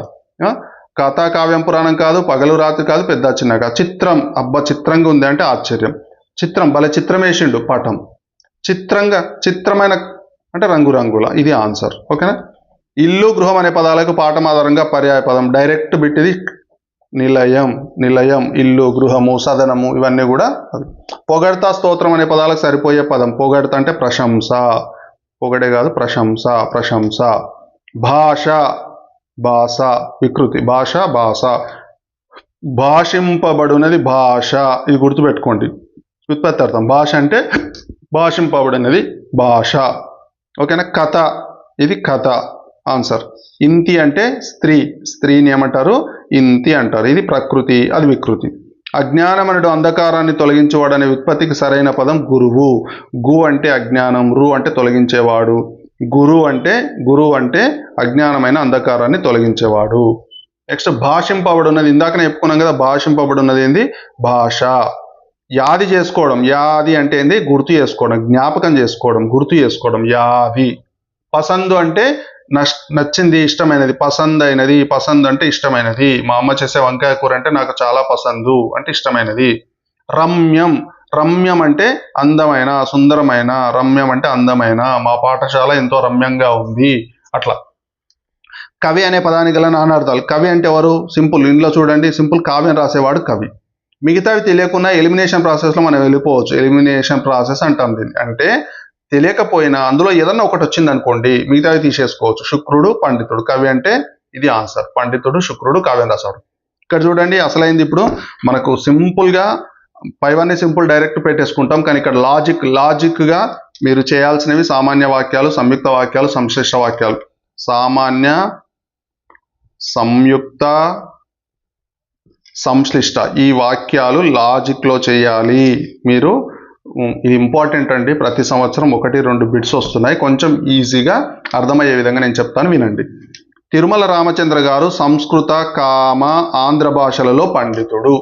కథా కావ్యం పురాణం కాదు, పగలు రాత్రి కాదు, పెద్ద చిన్న కాదు. చిత్రం, అబ్బా చిత్రంగా ఉంది అంటే ఆశ్చర్యం. చిత్రం, భలే చిత్రం వేసిండు పటం. చిత్రంగా, చిత్రమైన అంటే రంగురంగుల. ఇది ఆన్సర్. ఓకేనా? ఇల్లు, గృహం అనే పదాలకు పాఠం ఆధారంగా పర్యాయ పదం. డైరెక్ట్ బిట్ ఇది. నిలయం, నిలయం, ఇల్లు, గృహము, సదనము, ఇవన్నీ కూడా. పొగడ్త, స్తోత్రం అనే పదాలకు సరిపోయే పదం. పొగడ్త అంటే ప్రశంస. పొగడే కాదు, ప్రశంస, ప్రశంస. భాష, భాష, వికృతి. భాష, భాష. భాషింపబడినది భాష. ఇది గుర్తుపెట్టుకోండి. వ్యుత్పత్తి అర్థం. భాష అంటే భాషింపబడినది భాష. ఓకేనా? కథ, ఇది కథ. ఆన్సర్. ఇంతి అంటే స్త్రీ. స్త్రీని ఏమంటారు? ఇంతి అంటారు. ఇది ప్రకృతి, అది వికృతి. అజ్ఞానం అనే అంధకారాన్ని తొలగించేవాడు అనే వ్యుత్పత్తికి సరైన పదం గురువు. గు అంటే అజ్ఞానం, రు అంటే తొలగించేవాడు. గురువు అంటే అజ్ఞానమైన అంధకారాన్ని తొలగించేవాడు. నెక్స్ట్ భాషింపబడి ఉన్నది, ఇందాకనే చెప్పుకున్నాం కదా, భాషింపబడి ఉన్నది ఏంది, భాష. యాది చేసుకోవడం, యాది అంటే ఏంది, గుర్తు చేసుకోవడం, జ్ఞాపకం చేసుకోవడం, గుర్తు చేసుకోవడం, యాది. పసందు అంటే నచ్చింది, ఇష్టమైనది, పసంద్ అయినది, పసంద్ అంటే ఇష్టమైనది. మా అమ్మ చేసే వంకాయ కూర అంటే నాకు చాలా పసందు అంటే ఇష్టమైనది. రమ్యం, రమ్యం అంటే అందమైన, సుందరమైన, రమ్యం అంటే అందమైన, మా పాఠశాల ఎంతో రమ్యంగా ఉంది అట్లా. కవి అనే పదానికి గల నానార్థాలు. కవి అంటే ఎవరు, సింపుల్, ఇంట్లో చూడండి, సింపుల్ కావ్యం రాసేవాడు కవి. మిగతావి తెలియకుండా ఎలిమినేషన్ ప్రాసెస్లో మనం వెళ్ళిపోవచ్చు. ఎలిమినేషన్ ప్రాసెస్ అంటాం దీన్ని. అంటే తెలియకపోయినా అందులో ఏదన్నా ఒకటి వచ్చింది అనుకోండి, మిగతావి తీసేసుకోవచ్చు. శుక్రుడు, పండితుడు. కవి అంటే ఇది ఆన్సర్. పండితుడు, శుక్రుడు, కావ్యం రాశాడు. ఇక్కడ చూడండి అసలైంది. ఇప్పుడు మనకు సింపుల్గా పైవన్నీ సింపుల్ డైరెక్ట్ పెట్టేసుకుంటాం, కానీ ఇక్కడ లాజిక్గా మీరు చేయాల్సినవి సామాన్య వాక్యాలు, సంయుక్త వాక్యాలు, సంశ్లిష్ట వాక్యాలు. సామాన్య, సంయుక్త, సంశ్లిష్ట ఈ వాక్యాలు లాజిక్లో చేయాలి మీరు. ఇది ఇంపార్టెంట్ అండి. ప్రతి సంవత్సరం 1-2 బిట్స్ వస్తున్నాయి. కొంచెం ఈజీగా అర్థమయ్యే విధంగా నేను చెప్తాను, వినండి. తిరుమల రామచంద్ర గారు సంస్కృత, కామ, ఆంధ్ర భాషలలో పండితుడు.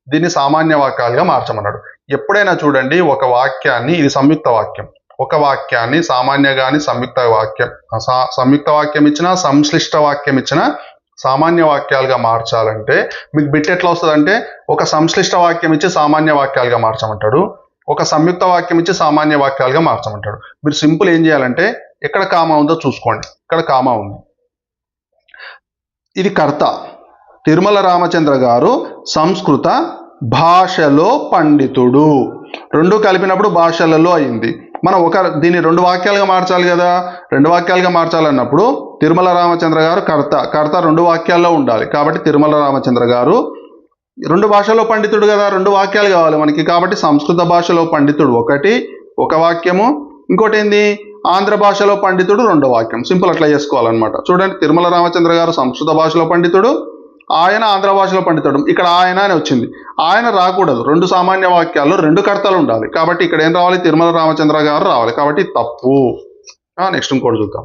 దీన్ని సామాన్య వాక్యాలుగా మార్చమన్నాడు. ఎప్పుడైనా చూడండి ఒక వాక్యాన్ని, ఇది సంయుక్త వాక్యం, ఒక వాక్యాన్ని సామాన్య కానీ సంయుక్త వాక్యం ఇచ్చినా, సంశ్లిష్ట వాక్యం ఇచ్చినా సామాన్య వాక్యాలుగా మార్చాలంటే మీకు బిట్ ఎట్లా వస్తుందంటే, ఒక సంశ్లిష్ట వాక్యం ఇచ్చి సామాన్య వాక్యాలుగా మార్చమంటాడు, ఒక సంయుక్త వాక్యం ఇచ్చి సామాన్య వాక్యాలుగా మార్చమంటాడు. మీరు సింపుల్ ఏం చేయాలంటే, ఎక్కడ కామా ఉందో చూసుకోండి. ఇక్కడ కామా ఉంది. ఇది కర్త. తిరుమల రామచంద్ర గారు సంస్కృత భాషలో పండితుడు. రెండు కలిపినప్పుడు భాషలలో అయింది. మనం దీన్ని 2 వాక్యాలుగా మార్చాలి కదా. 2 వాక్యాలుగా మార్చాలన్నప్పుడు తిరుమల రామచంద్ర గారు కర్త 2 వాక్యాల్లో ఉండాలి. కాబట్టి తిరుమల రామచంద్ర గారు 2 భాషలో పండితుడు కదా, 2 వాక్యాలు కావాలి మనకి. కాబట్టి సంస్కృత భాషలో పండితుడు ఒక వాక్యము, ఇంకోటి ఏంది, ఆంధ్ర భాషలో పండితుడు 2వ వాక్యం. సింపుల్ అట్లా చేసుకోవాలన్నమాట. చూడండి, తిరుమల రామచంద్ర గారు సంస్కృత భాషలో పండితుడు, ఆయన ఆంధ్ర భాషలో పండితుడు. ఇక్కడ ఆయన అని వచ్చింది, ఆయన రాకూడదు. 2 సామాన్య వాక్యాల్లో 2 కర్తలు ఉండాలి. కాబట్టి ఇక్కడ ఏం రావాలి, తిరుమల రామచంద్ర గారు రావాలి. కాబట్టి తప్పు. నెక్స్ట్ ఇంకోటి చూద్దాం.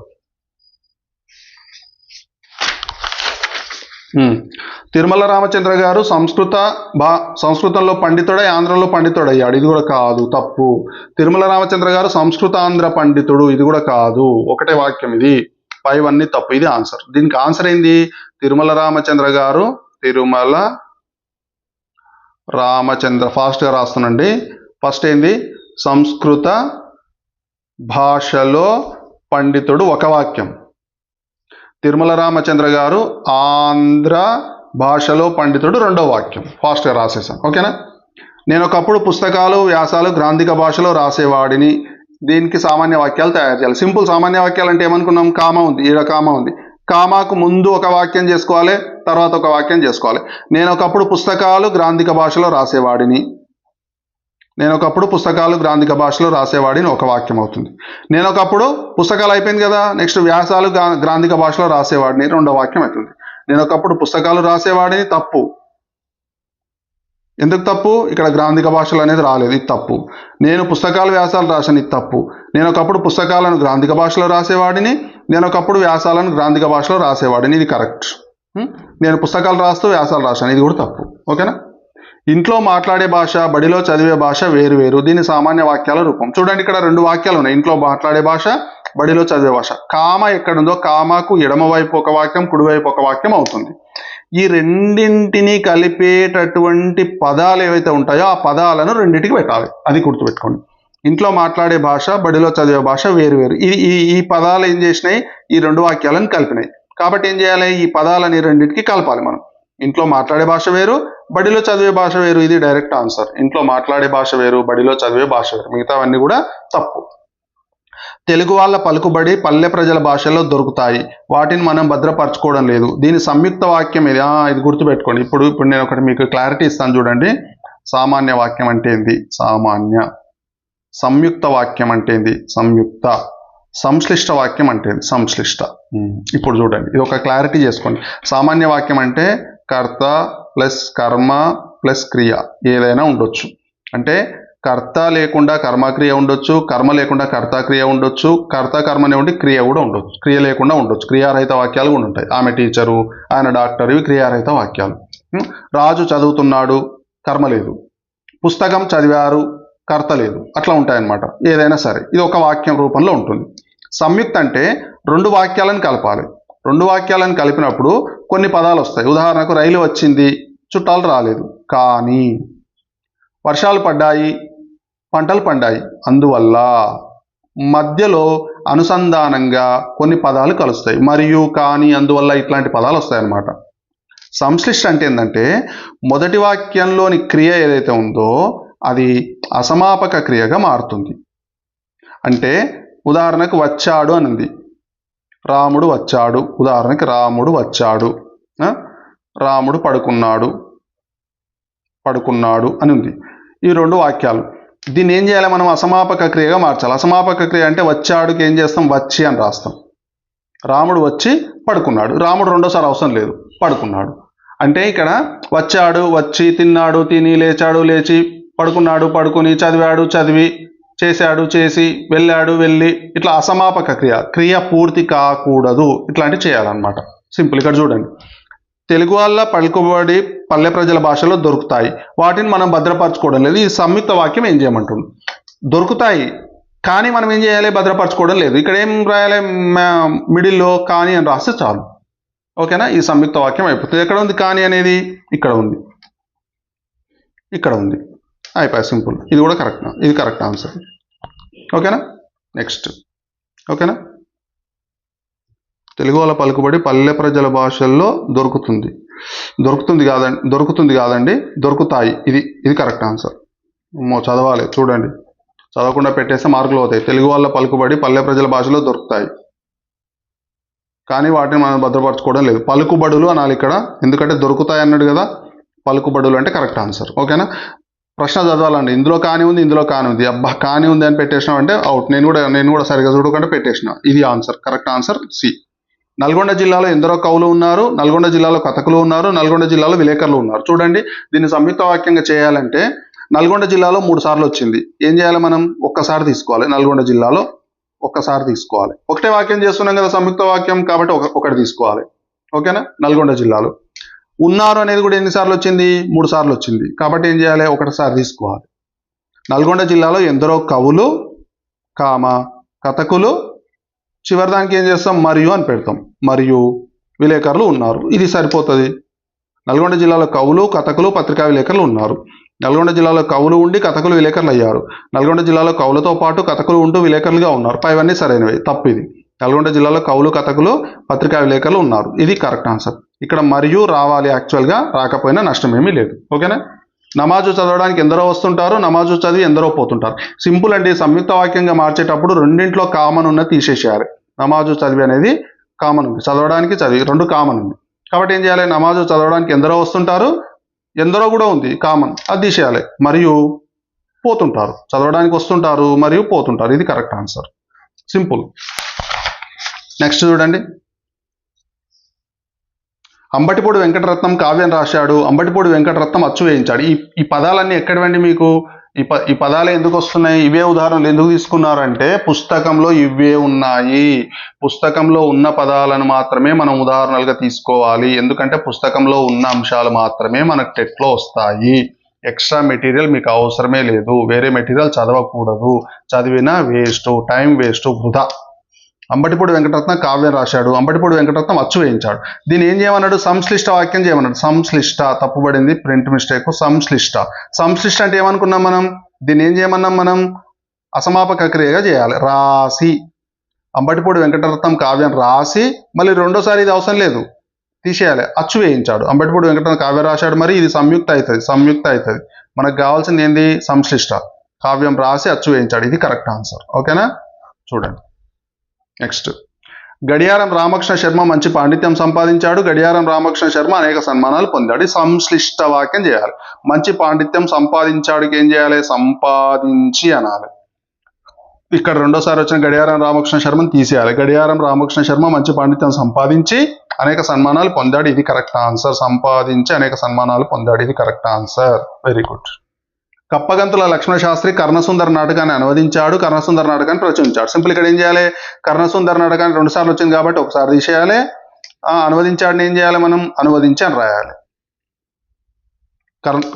తిరుమల రామచంద్ర గారు సంస్కృతంలో పండితుడై ఆంధ్రలో పండితుడయ్యాడు. ఇది కూడా కాదు, తప్పు. తిరుమల రామచంద్ర గారు సంస్కృత ఆంధ్ర పండితుడు. ఇది కూడా కాదు, ఒకటే వాక్యం ఇది. పైవన్నీ తప్పు. ఇది ఆన్సర్. దీనికి ఆన్సర్ ఏంది, తిరుమల రామచంద్ర గారు, తిరుమల రామచంద్ర, ఫాస్ట్గా రాస్తానండి. ఫస్ట్ ఏంది, సంస్కృత భాషలో పండితుడు ఒక వాక్యం. తిరుమల రామచంద్ర గారు ఆంధ్ర భాషలో పండితుడు 2వ వాక్యం. ఫాస్ట్గా రాసేసాను, ఓకేనా. నేను ఒకప్పుడు పుస్తకాలు, వ్యాసాలు గ్రాంధిక భాషలో రాసేవాడిని. దీనికి సామాన్య వాక్యాలు తయారు చేయాలి. సింపుల్ సామాన్య వాక్యాలు అంటే ఏమనుకున్నాం, కామా ఉంది, ఈడ కామా ఉంది. కామాకు ముందు ఒక వాక్యం చేసుకోవాలి, తర్వాత ఒక వాక్యం చేసుకోవాలి. నేను ఒకప్పుడు పుస్తకాలు గ్రాంధిక భాషలో రాసేవాడిని. నేను ఒకప్పుడు పుస్తకాలు గ్రాంధిక భాషలో రాసేవాడిని ఒక వాక్యం అవుతుంది. నేను ఒకప్పుడు పుస్తకాలు అయిపోయింది కదా, నెక్స్ట్ వ్యాసాలు గ్రాంధిక భాషలో రాసేవాడిని 2వ వాక్యం అవుతుంది. నేను ఒకప్పుడు పుస్తకాలు రాసేవాడిని, తప్పు. ఎందుకు తప్పు, ఇక్కడ గ్రాంధిక భాషలు అనేది రాలేదు, ఇది తప్పు. నేను పుస్తకాలు వ్యాసాలు రాశాను, ఇది తప్పు. నేను ఒకప్పుడు పుస్తకాలను గ్రాంధిక భాషలో రాసేవాడిని, నేను ఒకప్పుడు వ్యాసాలను గ్రాంధిక భాషలో రాసేవాడిని, ఇది కరెక్ట్. నేను పుస్తకాలు రాస్తూ వ్యాసాలు రాశాను, ఇది కూడా తప్పు, ఓకేనా. ఇంట్లో మాట్లాడే భాష, బడిలో చదివే భాష వేరు వేరు. దీని సామాన్య వాక్యాల రూపం. చూడండి, ఇక్కడ 2 వాక్యాలు ఉన్నాయి, ఇంట్లో మాట్లాడే భాష, బడిలో చదివే భాష. కామ ఎక్కడుందో, కామాకు ఎడమవైపు ఒక వాక్యం, కుడివైపు ఒక వాక్యం అవుతుంది. ఈ రెండింటిని కలిపేటటువంటి పదాలు ఏవైతే ఉంటాయో ఆ పదాలను రెండింటికి పెట్టాలి, అది గుర్తుపెట్టుకోండి. ఇంట్లో మాట్లాడే భాష, బడిలో చదివే భాష వేరు వేరు. ఈ పదాలు ఏం చేసినాయి, ఈ 2 వాక్యాలను కలిపినాయి. కాబట్టి ఏం చేయాలి, ఈ పదాలని రెండింటికి కలపాలి మనం. ఇంట్లో మాట్లాడే భాష వేరు, బడిలో చదివే భాష వేరు. ఇది డైరెక్ట్ ఆన్సర్. ఇంట్లో మాట్లాడే భాష వేరు, బడిలో చదివే భాష వేరు. మిగతావన్నీ కూడా తప్పు. తెలుగు వాళ్ళ పలుకుబడి పల్లె ప్రజల భాషల్లో దొరుకుతాయి, వాటిని మనం భద్రపరచుకోవడం లేదు. దీని సంయుక్త వాక్యం ఇది. ఇది గుర్తుపెట్టుకోండి. ఇప్పుడు నేను ఒకటి మీకు క్లారిటీ ఇస్తాను చూడండి. సామాన్య వాక్యం అంటే ఏంది, సామాన్య. సంయుక్త వాక్యం అంటే ఏంది, సంయుక్త. సంశ్లిష్ట వాక్యం అంటే ఏంది, సంశ్లిష్ట. ఇప్పుడు చూడండి, ఇది ఒక క్లారిటీ చేసుకోండి. సామాన్య వాక్యం అంటే కర్త ప్లస్ కర్మ ప్లస్ క్రియ ఏదైనా ఉండొచ్చు. అంటే కర్త లేకుండా కర్మక్రియ ఉండొచ్చు, కర్మ లేకుండా కర్తక్రియ ఉండొచ్చు, కర్త కర్మనే ఉండి క్రియ కూడా ఉండొచ్చు, క్రియ లేకుండా ఉండొచ్చు, క్రియారహిత వాక్యాలు కూడా ఉంటాయి. ఆమె టీచరు, ఆయన డాక్టర్, ఇవి క్రియారహిత వాక్యాలు. రాజు చదువుతున్నాడు, కర్మ లేదు. పుస్తకం చదివారు, కర్త లేదు. అట్లా ఉంటాయన్నమాట. ఏదైనా సరే ఇది ఒక వాక్యం రూపంలో ఉంటుంది. సంయుక్త అంటే రెండు వాక్యాలను కలపాలి. రెండు వాక్యాలను కలిపినప్పుడు కొన్ని పదాలు వస్తాయి. ఉదాహరణకు రైలు వచ్చింది, చుట్టాలు రాలేదు. కానీ వర్షాలు పడ్డాయి, పంటలు పండాయి. అందువల్ల మధ్యలో అనుసంధానంగా కొన్ని పదాలు కలుస్తాయి. మరియు, కానీ, అందువల్ల ఇట్లాంటి పదాలు వస్తాయి అన్నమాట. సంశ్లిష్ట అంటే ఏంటంటే మొదటి వాక్యంలోని క్రియ ఏదైతే ఉందో అది అసమాపక క్రియగా మారుతుంది. అంటే ఉదాహరణకు వచ్చాడు అని ఉంది, రాముడు వచ్చాడు. ఉదాహరణకి రాముడు వచ్చాడు, రాముడు పడుకున్నాడు, పడుకున్నాడు అని ఉంది. ఈ రెండు వాక్యాలు. దీన్ని ఏం చేయాలి మనం? అసమాపక క్రియగా మార్చాలి. అసమాపక క్రియ అంటే వచ్చాడుకి ఏం చేస్తాం? వచ్చి అని రాస్తాం. రాముడు వచ్చి పడుకున్నాడు. రాముడు రెండోసారి అవసరం లేదు, పడుకున్నాడు. అంటే ఇక్కడ వచ్చాడు వచ్చి, తిన్నాడు తిని, లేచాడు లేచి, పడుకున్నాడు పడుకుని, చదివాడు చదివి, చేశాడు చేసి, వెళ్ళాడు వెళ్ళి, ఇట్లా అసమాపక క్రియ, క్రియ పూర్తి కాకూడదు, ఇట్లాంటివి చేయాలన్నమాట. సింపుల్. ఇక్కడ చూడండి, తెలుగు వాళ్ళ పలుకుబడి పల్లె ప్రజల భాషలో దొరుకుతాయి, వాటిని మనం భద్రపరచుకోవడం లేదు. ఈ సంయుక్త వాక్యం ఏం చేయమంటుంది? దొరుకుతాయి కానీ మనం ఏం చేయాలి? భద్రపరచుకోవడం లేదు. ఇక్కడ ఏం రాయాలి? మిడిల్లో కానీ అని రాస్తే చాలు. ఓకేనా? ఈ సంయుక్త వాక్యం అయిపోతుంది. ఎక్కడ ఉంది కానీ అనేది? ఇక్కడ ఉంది, ఇక్కడ ఉంది. అయిపోయి సింపుల్. ఇది కూడా కరెక్ట్, ఇది కరెక్ట్ ఆన్సర్. ఓకేనా? నెక్స్ట్. ఓకేనా? తెలుగు వాళ్ళ పలుకుబడి పల్లె ప్రజల భాషల్లో దొరుకుతుంది. దొరుకుతుంది కాదండి, దొరుకుతాయి. ఇది కరెక్ట్ ఆన్సర్. చదవాలి, చూడండి. చదవకుండా పెట్టేస్తే మార్కులు అవుతాయి. తెలుగు వాళ్ళ పలుకుబడి పల్లె ప్రజల భాషలో దొరుకుతాయి కానీ వాటిని మనం భద్రపరచుకోవడం లేదు. పలుకుబడులు అనాలి ఇక్కడ, ఎందుకంటే దొరుకుతాయి అన్నాడు కదా. పలుకుబడులు అంటే కరెక్ట్ ఆన్సర్. ఓకేనా? ప్రశ్న చదవాలండి. ఇందులో కానీ ఉంది, ఇందులో కానీ ఉంది. అబ్బా కానీ ఉంది అని పెట్టేసినాం అంటే అవుట్. నేను కూడా సరిగా చూడకుండా పెట్టేసిన. ఇది answer. Correct answer C. Nalgonda జిల్లాలో ఎందరో కవులు ఉన్నారు, నల్గొండ జిల్లాలో కథకులు ఉన్నారు, నల్గొండ జిల్లాలో విలేకరులు ఉన్నారు. చూడండి, దీన్ని సంయుక్త వాక్యంగా చేయాలంటే నల్గొండ జిల్లాలో 3 సార్లు వచ్చింది. ఏం చేయాలి మనం? ఒక్కసారి తీసుకోవాలి. నల్గొండ జిల్లాలో ఒక్కసారి తీసుకోవాలి. ఒకటే వాక్యం చేస్తున్నాం కదా సంయుక్త వాక్యం, కాబట్టి ఒకటి తీసుకోవాలి. ఓకేనా? నల్గొండ జిల్లాలో ఉన్నారు అనేది కూడా ఎన్నిసార్లు వచ్చింది? 3 సార్లు వచ్చింది. కాబట్టి ఏం చేయాలి? ఒకటిసారి తీసుకోవాలి. నల్గొండ జిల్లాలో ఎందరో కవులు, కథకులు, చివరి దానికి ఏం చేస్తాం? మరియు అని పెడతాం. మరియు విలేకరులు ఉన్నారు. ఇది సరిపోతుంది. నల్గొండ జిల్లాలో కవులు, కథకులు, పత్రికా విలేకరులు ఉన్నారు. నల్గొండ జిల్లాలో కవులు ఉండి కథకులు విలేకరులు అయ్యారు. నల్గొండ జిల్లాలో కవులతో పాటు కథకులు ఉంటూ విలేకరులుగా ఉన్నారు. పైవన్నీ సరైనవి. తప్పు ఇది. నల్గొండ జిల్లాలో కవులు, కథకులు, పత్రికా విలేకరులు ఉన్నారు. ఇది కరెక్ట్ ఆన్సర్. ఇక్కడ మరియు రావాలి, యాక్చువల్గా రాకపోయినా నష్టం ఏమీ లేదు. ఓకేనా? నమాజు చదవడానికి ఎందరో వస్తుంటారు, నమాజు చదివి ఎందరో పోతుంటారు. సింపుల్ అండి. సంయుక్త వాక్యంగా మార్చేటప్పుడు రెండింట్లో కామన్ ఉన్న తీసేసేయాలి. నమాజు చదివి అనేది కామన్ ఉంది, చదవడానికి చదివి రెండు కామన్ ఉంది. కాబట్టి ఏం చేయాలి? నమాజు చదవడానికి ఎందరో వస్తుంటారు, ఎందరో కూడా ఉంది కామన్, అది తీసేయాలి. మరియు పోతుంటారు, చదవడానికి వస్తుంటారు మరియు పోతుంటారు. ఇది కరెక్ట్ ఆన్సర్. సింపుల్. నెక్స్ట్ చూడండి, అంబటిపూడి వెంకటరత్నం కావ్యం రాశాడు, అంబటిపూడి వెంకటరత్నం అచ్చు వేయించాడు. ఈ పదాలన్నీ ఎక్కడవండి మీకు? ఈ పదాలు ఎందుకు వస్తున్నాయి? ఇవే ఉదాహరణలు ఎందుకు తీసుకున్నారంటే పుస్తకంలో ఇవే ఉన్నాయి. పుస్తకంలో ఉన్న పదాలను మాత్రమే మనం ఉదాహరణలుగా తీసుకోవాలి. ఎందుకంటే పుస్తకంలో ఉన్న అంశాలు మాత్రమే మనకు టెట్లో వస్తాయి. ఎక్స్ట్రా మెటీరియల్ మీకు అవసరమే లేదు. వేరే మెటీరియల్ చదవకూడదు. చదివినా వేస్ట్, టైం వేస్ట్, వృధా. అంబటిపూడి వెంకటరత్నం కావ్యం రాశాడు, అంబటిపూడి వెంకటరత్నం అచ్చు వేయించాడు. దీన్ని ఏం చేయమన్నాడు? సంశ్లిష్ట వాక్యం చేయమన్నాడు. సంశ్లిష్ట తప్పుబడింది, ప్రింట్ మిస్టేక్. సంశ్లిష్ట అంటే ఏమనుకున్నాం మనం? దీన్ని ఏం చేయమన్నాం మనం? అసమాపక క్రియగా చేయాలి. రాసి, అంబటిపూడి వెంకటరత్నం కావ్యం రాసి, మళ్ళీ రెండోసారి ఇది అవసరం లేదు, తీసేయాలి. అచ్చు వేయించాడు. అంబటిపూడి వెంకటరత్నం కావ్యం రాశాడు, మరి ఇది సంయుక్త అవుతుంది. మనకు కావాల్సింది ఏంది? సంశ్లిష్ట. కావ్యం రాసి అచ్చు వేయించాడు. ఇది కరెక్ట్ ఆన్సర్. ఓకేనా? చూడండి. నెక్స్ట్, గడియారం రామకృష్ణ శర్మ మంచి పాండిత్యం సంపాదించాడు. గడియారం రామకృష్ణ శర్మ అనేక సన్మానాలు పొందాడు. సంశ్లిష్ట వాక్యం చేయాలి. మంచి పాండిత్యం సంపాదించాడుకి ఏం చేయాలి? సంపాదించి అనాలి. ఇక్కడ రెండోసారి వచ్చిన గడియారం రామకృష్ణ శర్మని తీసేయాలి. గడియారం రామకృష్ణ శర్మ మంచి పాండిత్యం సంపాదించి అనేక సన్మానాలు పొందాడు. ఇది కరెక్ట్ ఆన్సర్. సంపాదించి అనేక సన్మానాలు పొందాడు. ఇది correct answer. Very good. Kappagantula Lakshmana Sastri Karnasundara నాటకాన్ని అనువదించాడు, కర్ణసుందర నాటకాన్ని ప్రచురించాడు. సింపుల్ ఇక్కడ ఏం చేయాలి, కర్ణసుందర నాటకాన్ని 2 సార్లు వచ్చింది కాబట్టి ఒకసారి తీసేయాలి, అనువదించాడని ఏం చేయాలి, మనం అనువదించి అని రాయాలి.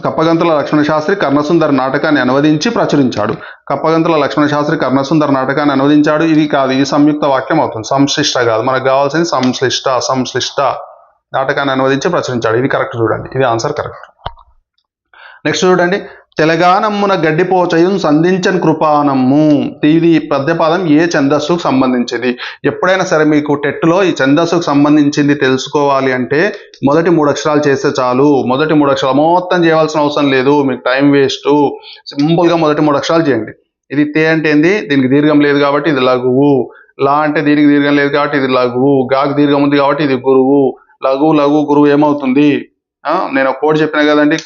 కప్పగంతుల లక్ష్మణ శాస్త్రి కర్ణసుందర నాటకాన్ని అనువదించి ప్రచురించాడు. కప్పగంతుల లక్ష్మణ శాస్త్రి కర్ణసుందర నాటకాన్ని అనువదించాడు. ఇది కాదు, ఇది సంయుక్త వాక్యం అవుతుంది, సంశ్లిష్ట కాదు. మనకు కావాల్సింది సంశ్లిష్ట నాటకాన్ని అనువదించి ప్రచురించాడు. ఇది కరెక్ట్ చూడండి, ఇది ఆన్సర్ కరెక్ట్. నెక్స్ట్ చూడండి, తెలంగాణమ్మున గడ్డిపోచయం సంధించన్ కృపానమ్ము. ఇది పద్యపాదం ఏ ఛందస్సుకు సంబంధించింది? ఎప్పుడైనా సరే మీకు టెట్లో ఈ ఛందస్సుకు సంబంధించింది తెలుసుకోవాలి అంటే మొదటి 3 అక్షరాలు చేస్తే చాలు. మొదటి 3 అక్షరాలు మొత్తం చేయాల్సిన అవసరం లేదు, మీకు టైం వేస్ట్. సింపుల్గా మొదటి 3 అక్షరాలు చేయండి. ఇది తే అంటే ఏంది, దీనికి దీర్ఘం లేదు కాబట్టి ఇది లఘువు. లా అంటే దీనికి దీర్ఘం లేదు కాబట్టి ఇది లఘువు. గాకు దీర్ఘం ఉంది కాబట్టి ఇది గురువు. లఘు గురువు ఏమవుతుంది? నేను ఒక కోడ్ చెప్పిన కదండి,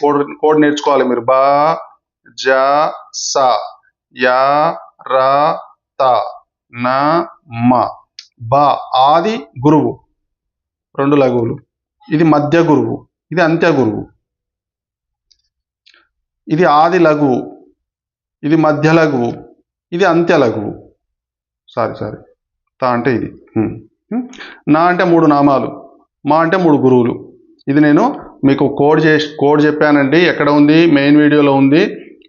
కోడ్ నేర్చుకోవాలి మీరు. బా జ స యా రా త నా మ. బా ఆది గురువు, 2 లఘువులు. ఇది మధ్య గురువు, ఇది అంత్య గురువు. ఇది ఆది లఘువు, ఇది మధ్య లఘువు, ఇది అంత్య లఘువు. సారీ త అంటే ఇది. నా అంటే 3 నామాలు, మా అంటే 3 గురువులు. ఇది నేను మీకు కోడ్ చెప్పానండి. ఎక్కడ ఉంది? మెయిన్ వీడియోలో ఉంది.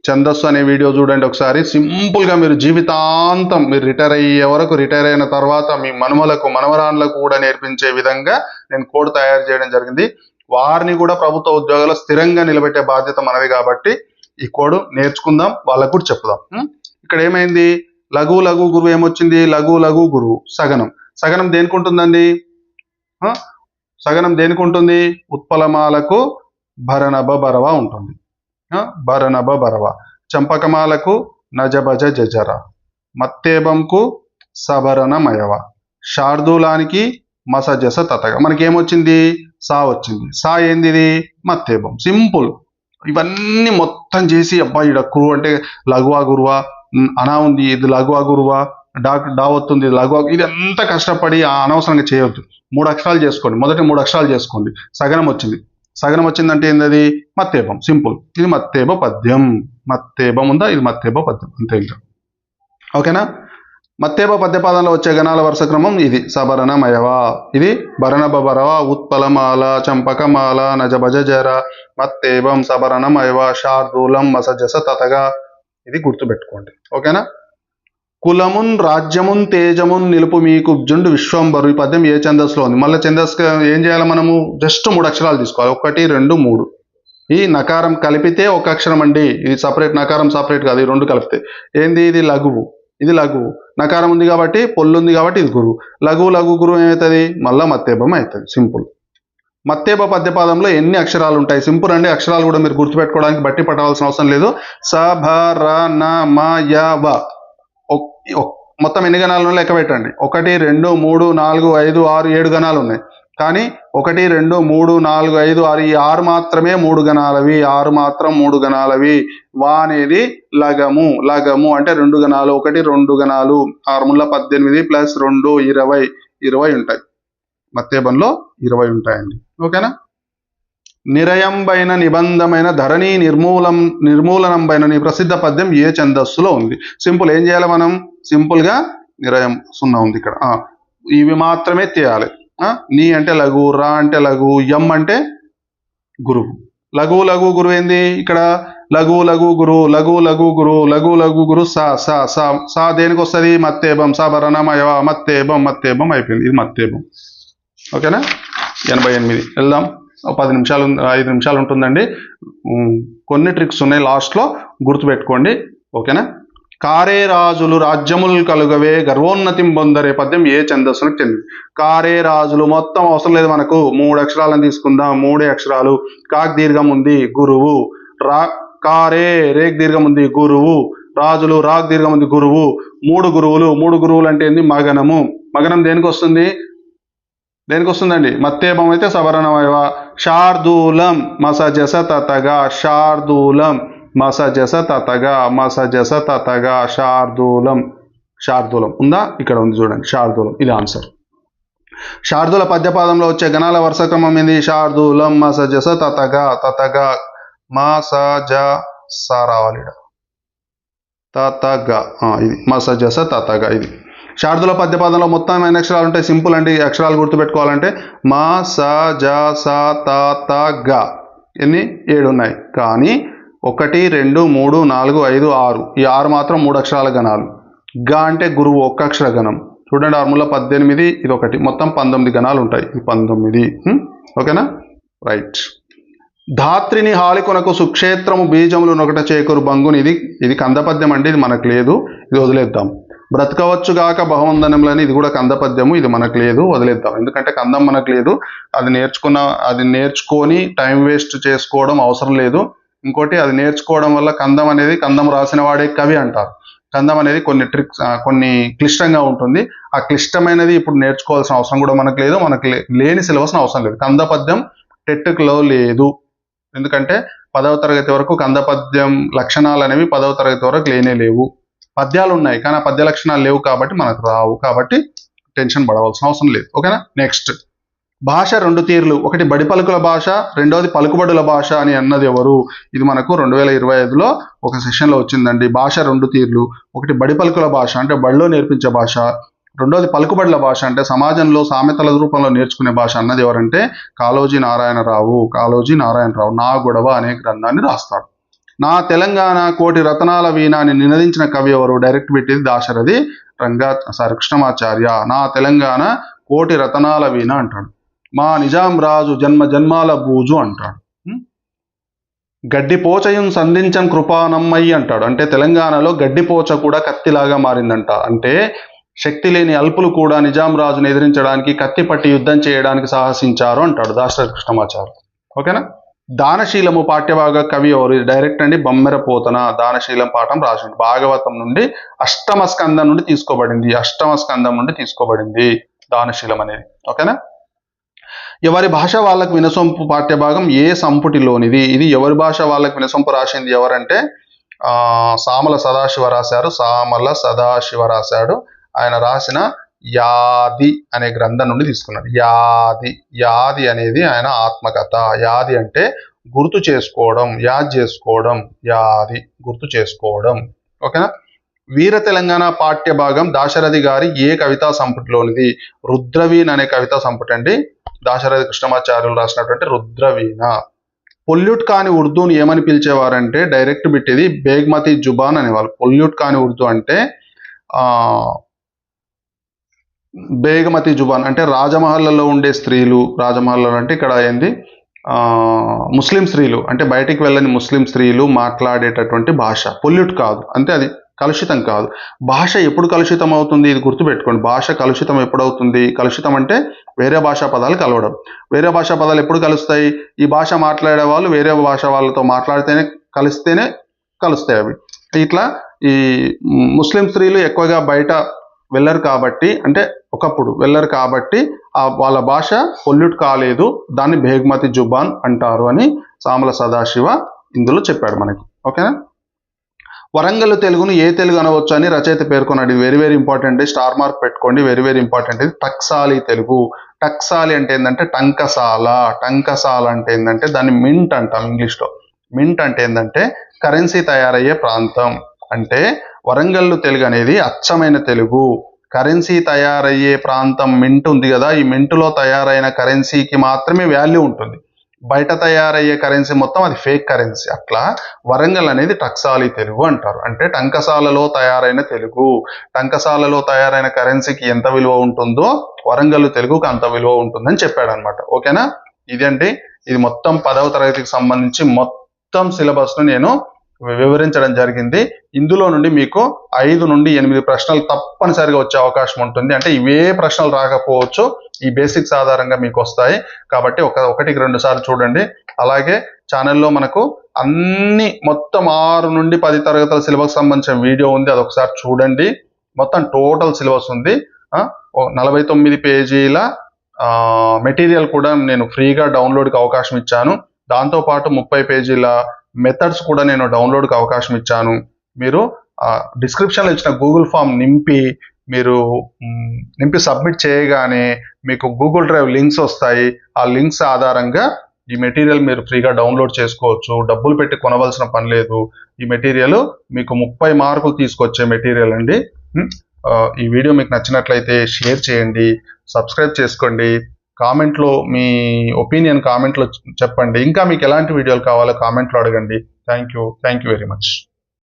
ఛందస్సు అనే వీడియో చూడండి ఒకసారి. సింపుల్గా మీరు జీవితాంతం మీరు రిటైర్ అయ్యే వరకు, రిటైర్ అయిన తర్వాత మీ మనుమలకు మనవరాన్లకు కూడా నేర్పించే విధంగా నేను కోడ్ తయారు చేయడం జరిగింది. వారిని కూడా ప్రభుత్వ ఉద్యోగాల్లో స్థిరంగా నిలబెట్టే బాధ్యత మనది కాబట్టి ఈ కోడ్ నేర్చుకుందాం, వాళ్ళకు కూడా చెప్పుదాం. ఇక్కడ ఏమైంది? లఘు గురువు ఏమొచ్చింది? లఘు గురువు. సగనం దేనికి ఉంటుందండి? సగనం దేనికి ఉంటుంది? ఉత్పలమాలకు భరణభ బరవ ఉంటుంది. భరణభ బరవ. చంపకమాలకు నజభజ జజర. మత్తేబంకు సభరణమయవ. శార్దూలానికి మసజస తతగ. మనకేమొచ్చింది? సా వచ్చింది. సా ఏంది? ఇది మత్తేబం. సింపుల్. ఇవన్నీ మొత్తం చేసి అబ్బా ఈడ గురువు అంటే లఘువా గురువా, అనా ఉంది ఇది లఘువా గురువా, డా వస్తుంది లఘువా, ఇదంతా కష్టపడి అనవసరంగా చేయొద్దు. 3 అక్షరాలు చేసుకోండి. మొదటి 3 అక్షరాలు చేసుకోండి. సగనం వచ్చిందంటే ఏంటది? మత్తేబం. సింపుల్. ఇది మత్తేబ పద్యం. మత్తేబం ఉందా? ఇది మత్తేబ పద్యం. అంతే ఇంకా. ఓకేనా? మత్తేబ పద్యపాదంలో వచ్చే గణాల వరుస క్రమం ఇది. సభరణమయవ, ఇది భరణభ బరవ, ఉత్పలమాల, చంపకమాల, నజభజ జర, మత్తేబం, సభరణమయవ, శార్దూలం, మసజస తతగా. ఇది గుర్తుపెట్టుకోండి. ఓకేనా? కులమున్ రాజ్యమున్ తేజమున్ నిలుపు మీకు జుండు విశ్వంబరు. ఈ పద్యం ఏ ఛందస్సులో ఉంది? మళ్ళీ ఛందస్సు ఏం చేయాలి మనము? జస్ట్ 3 అక్షరాలు తీసుకోవాలి. 1 2 3. ఈ నకారం కలిపితే 1 అక్షరం అండి. ఇది సపరేట్, నకారం సపరేట్ కాదు. ఈ 2 కలిపితే ఏంది? ఇది లఘువు, ఇది లఘువు. నకారం ఉంది కాబట్టి, పొల్లు ఉంది కాబట్టి ఇది గురువు. లఘు గురువు ఏమవుతుంది? మళ్ళా మత్తేబం అవుతుంది. సింపుల్. మత్తేబ పద్యపాదంలో ఎన్ని అక్షరాలు ఉంటాయి? సింపుల్ అండి. అక్షరాలు కూడా మీరు గుర్తుపెట్టుకోవడానికి బట్టి పట్టవలసిన అవసరం లేదు. స భ ర న మ య వ. మొత్తం ఎన్ని గణాలు లెక్క పెట్టండి. 1 2 3 4 5 6 7 గణాలు ఉన్నాయి. కానీ 1 2 3 4 5 6 ఈ 6 మాత్రమే 3 గణాలవి. 6 మాత్రం 3 గణాలవి. వా అనేది లగము. లగము అంటే 2 గణాలు. 1 2 గణాలు. 6 ముళ్ళ 18 ప్లస్ 2 20 ఉంటాయి. మత్తేబంలో 20 ఉంటాయండి. ఓకేనా? నిరయంబైన నిబంధమైన ధరణి నిర్మూలనంబైన నీ ప్రసిద్ధ పద్యం ఏ ఛందస్సులో ఉంది? సింపుల్. ఏం చేయాలి మనం? సింపుల్గా నిరయం 0 ఉంది ఇక్కడ. ఇవి మాత్రమే తీయాలి. నీ అంటే లఘు, రా అంటే లఘు, ఎం అంటే గురువు. లఘు గురువు ఏంది? ఇక్కడ లఘు గురు. సా దేనికి వస్తుంది? మత్తేబం. సభరణమయవ. మత్తేబం అయిపోయింది. ఇది మత్తేబం. ఓకేనా? 88. వెళ్దాం. 5 నిమిషాలు ఉంటుందండి. కొన్ని ట్రిక్స్ ఉన్నాయి లాస్ట్లో, గుర్తుపెట్టుకోండి. ఓకేనా? కారే రాజులు రాజ్యములు కలుగవే గర్వోన్నతిం పొందరే పద్యం ఏ ఛందస్సునికి చెందింది? కారే రాజులు మొత్తం అవసరం లేదు మనకు. 3 అక్షరాలను తీసుకుందాం. 3 అక్షరాలు. కాక్ దీర్ఘం ఉంది, గురువు. కారే రేక్ దీర్ఘం ఉంది, గురువు. రాజులు రాక్ దీర్ఘం ఉంది, గురువు. 3 గురువులు. 3 గురువులు అంటే ఏంది? మగనము. మగనం దేనికి వస్తుందండి? మత్తేబం అయితే సవరణమయవ. శార్దూలం మసజస తతగా. శార్దూలం మసజస తతగా. శార్దూలం ఉందా? ఇక్కడ ఉంది చూడండి. శార్దూలం. ఇది ఆన్సర్. శార్దూల పద్యపాదంలో వచ్చే గణాల వరుస క్రమం ఏంది? శార్దూలం మసజస తతగా. మసజ సా రావాలి ఈడ. తతగా ఇది మసజస తతగా ఇది. శార్దుల పద్యపదంలో మొత్తం ఎన్ని అక్షరాలు ఉంటాయి? సింపుల్ అండి. అక్షరాలు గుర్తుపెట్టుకోవాలంటే మా స జ స త త గ ఎన్ని 7 ఉన్నాయి. కానీ 1 2 3 4 5 6 ఈ 6 మాత్రం 3 అక్షరాల గణాలు. గ అంటే గురువు 1 అక్షర గణం. చూడండి 6 18 ఇది 1 మొత్తం 19 గణాలు ఉంటాయి. ఈ 19 ఓకేనా రైట్. ధాత్రిని హాలికొనకు సుక్షేత్రము బీజములు నొకట చేకూరు బంగుని ఇది కందపద్యం అండి. ఇది మనకు లేదు, ఇది వదిలేద్దాం. బ్రతకవచ్చుగాక బహువందనములని ఇది కూడా కందపద్యము, ఇది మనకు లేదు, వదిలేద్దాం. ఎందుకంటే కందం మనకు లేదు, అది నేర్చుకొని టైం వేస్ట్ చేసుకోవడం అవసరం లేదు. ఇంకోటి అది నేర్చుకోవడం వల్ల కందం రాసిన వాడే కవి అంటారు. కందం అనేది కొన్ని క్లిష్టంగా ఉంటుంది. ఆ క్లిష్టమైనది ఇప్పుడు నేర్చుకోవాల్సిన అవసరం కూడా మనకు లేదు, మనకు లేని సిలబస్ అవసరం లేదు. కందపద్యం టెట్లో లేదు. ఎందుకంటే 10వ తరగతి వరకు కందపద్యం లక్షణాలు అనేవి 10వ తరగతి వరకు లేవు. పద్యాలు ఉన్నాయి కానీ ఆ పద్య లక్షణాలు లేవు కాబట్టి మనకు రావు. కాబట్టి టెన్షన్ పడవలసిన అవసరం లేదు. ఓకేనా నెక్స్ట్. భాష 2 తీర్లు. ఒకటి బడి పలుకుల భాష, రెండవది పలుకుబడుల భాష అని అన్నది ఎవరు? ఇది మనకు 2025లో ఒక సెషన్లో వచ్చిందండి. భాష 2 తీర్లు. ఒకటి బడి పలుకుల భాష అంటే బడిలో నేర్పించే భాష, రెండోది పలుకుబడుల భాష అంటే సమాజంలో సామెతల రూపంలో నేర్చుకునే భాష అన్నది ఎవరంటే కాళోజీ నారాయణరావు. నా గొడవ అనే గ్రంథాన్ని రాస్తాడు. నా తెలంగాణ కోటి రతనాల వీణ అని నినదించిన కవి ఎవరు? డైరెక్ట్ పెట్టింది దాశరథి కృష్ణమాచార్య. నా తెలంగాణ కోటి రతనాల వీణ అంటాడు. మా నిజాం రాజు జన్మాల బూజు అంటాడు. గడ్డిపోచయున్ సంధించన్ కృపానమ్మయ్యి అంటాడు. అంటే తెలంగాణలో గడ్డిపోచ కూడా కత్తిలాగా మారిందంట. అంటే శక్తి లేని అల్పులు కూడా నిజాం రాజును ఎదిరించడానికి కత్తి పట్టి యుద్ధం చేయడానికి సాహసించారు అంటాడు దాశరథి కృష్ణమాచార్య. ఓకేనా. దానశీలము పాఠ్యభాగ కవి ఎవరు? డైరెక్ట్ అండి బమ్మెర పోతన దానశీలం పాఠం రాసిండు. భాగవతం నుండి అష్టమ స్కందం నుండి తీసుకోబడింది దానశీలం అనేది. ఓకేనా. ఎవరి భాష వాళ్ళకు వినసొంపు పాఠ్యభాగం ఏ సంపుటిలోనిది? ఇది ఎవరి భాష వాళ్ళకు వినసొంపు రాసింది ఎవరంటే సామల సదాశివ రాశాడు. ఆయన రాసిన యాది అనే గ్రంథం నుండి తీసుకున్నాడు. యాది అనేది ఆయన ఆత్మకథ. యాది అంటే గుర్తు చేసుకోవడం, గుర్తు చేసుకోవడం. ఓకేనా. వీర తెలంగాణ పాఠ్యభాగం దాశరథి గారి ఏ కవితా సంపుటిలోనిది? రుద్రవీణ అనే కవితా సంపుటి అండి. దాశరథి కృష్ణమాచార్యులు రాసినటువంటి రుద్రవీణ. పొల్యూట్ కాని ఉర్దూని ఏమని పిలిచేవారంటే డైరెక్ట్ బిట్టిది బేగ్మతి జుబాన్ అనేవాళ్ళు. పొల్యూట్ కాని ఉర్దూ అంటే బేగమతి జుబాన్ అంటే రాజమహల్లో ఉండే స్త్రీలు, రాజమహల్లో అంటే ఇక్కడ ఏంది ముస్లిం స్త్రీలు అంటే బయటికి వెళ్ళని ముస్లిం స్త్రీలు మాట్లాడేటటువంటి భాష. పొల్యూట్ కాదు, అంటే అది కలుషితం కాదు. భాష ఎప్పుడు కలుషితం అవుతుంది? ఇది గుర్తుపెట్టుకోండి. భాష కలుషితం ఎప్పుడవుతుంది? కలుషితం అంటే వేరే భాషా పదాలు కలవడం. వేరే భాషా పదాలు ఎప్పుడు కలుస్తాయి? ఈ భాష మాట్లాడే వాళ్ళు వేరే భాష వాళ్ళతో మాట్లాడితేనే కలుస్తాయి అవి. ఇట్లా ఈ ముస్లిం స్త్రీలు ఎక్కువగా బయట వెళ్ళరు కాబట్టి, అంటే ఒకప్పుడు వెళ్ళరు కాబట్టి వాళ్ళ భాష పొల్యూట్ కాలేదు, దాన్ని బేగ్మతి జుబాన్ అంటారు అని సామల సదాశివ ఇందులో చెప్పాడు మనకి. ఓకేనా. వరంగల్ తెలుగును ఏ తెలుగు అనవచ్చు అని రచయిత పేర్కొన్నాడు. Very very important. Star mark పెట్టుకోండి. Very very important. ఇది టక్సాలి తెలుగు. టక్సాలి అంటే ఏంటంటే టంకసాల అంటే ఏంటంటే దాన్ని మింట్ అంటాం ఇంగ్లీష్లో. మింట్ అంటే ఏంటంటే కరెన్సీ తయారయ్యే ప్రాంతం. అంటే వరంగల్లు తెలుగు అనేది అచ్చమైన తెలుగు. కరెన్సీ తయారయ్యే ప్రాంతం మింట్ ఉంది కదా, ఈ మింటులో తయారైన కరెన్సీకి మాత్రమే వాల్యూ ఉంటుంది. బయట తయారయ్యే కరెన్సీ మొత్తం అది ఫేక్ కరెన్సీ. అట్లా వరంగల్ అనేది టక్సాలి తెలుగు అంటారు. అంటే టంకసాలలో తయారైన తెలుగు. టంకసాలలో తయారైన కరెన్సీకి ఎంత విలువ ఉంటుందో వరంగల్ తెలుగుకి అంత విలువ ఉంటుందని చెప్పాడు అనమాట. ఓకేనా. ఇదండి, ఇది మొత్తం 10వ తరగతికి సంబంధించి మొత్తం సిలబస్ను నేను వివరించడం జరిగింది. ఇందులో నుండి మీకు 5 నుండి 8 ప్రశ్నలు తప్పనిసరిగా వచ్చే అవకాశం ఉంటుంది. అంటే ఇవే ప్రశ్నలు రాకపోవచ్చు, ఈ బేసిక్స్ ఆధారంగా మీకు వస్తాయి. కాబట్టి ఒకటికి 2 సార్లు చూడండి. అలాగే ఛానల్లో మనకు మొత్తం 6 నుండి 10 తరగతుల సిలబస్ సంబంధించిన వీడియో ఉంది, అదొకసారి చూడండి. మొత్తం టోటల్ సిలబస్ ఉంది. 49 పేజీల మెటీరియల్ కూడా నేను ఫ్రీగా డౌన్లోడ్కి అవకాశం ఇచ్చాను. దాంతోపాటు 30 పేజీల మెథడ్స్ కూడా నేను డౌన్లోడ్కి అవకాశం ఇచ్చాను. మీరు డిస్క్రిప్షన్లో ఇచ్చిన గూగుల్ ఫామ్ నింపి సబ్మిట్ చేయగానే మీకు గూగుల్ డ్రైవ్ లింక్స్ వస్తాయి. ఆ లింక్స్ ఆధారంగా ఈ మెటీరియల్ మీరు ఫ్రీగా డౌన్లోడ్ చేసుకోవచ్చు, డబ్బులు పెట్టి కొనవలసిన పని లేదు. ఈ మెటీరియల్ మీకు 30 మార్కులు తీసుకొచ్చే మెటీరియల్ అండి. ఈ వీడియో మీకు నచ్చినట్లయితే షేర్ చేయండి, సబ్స్క్రైబ్ చేసుకోండి, కామెంట్లో మీ ఒపీనియన్ కామెంట్లో చెప్పండి. ఇంకా మీకు ఎలాంటి వీడియోలు కావాలో కామెంట్లో అడగండి. Thank you very much.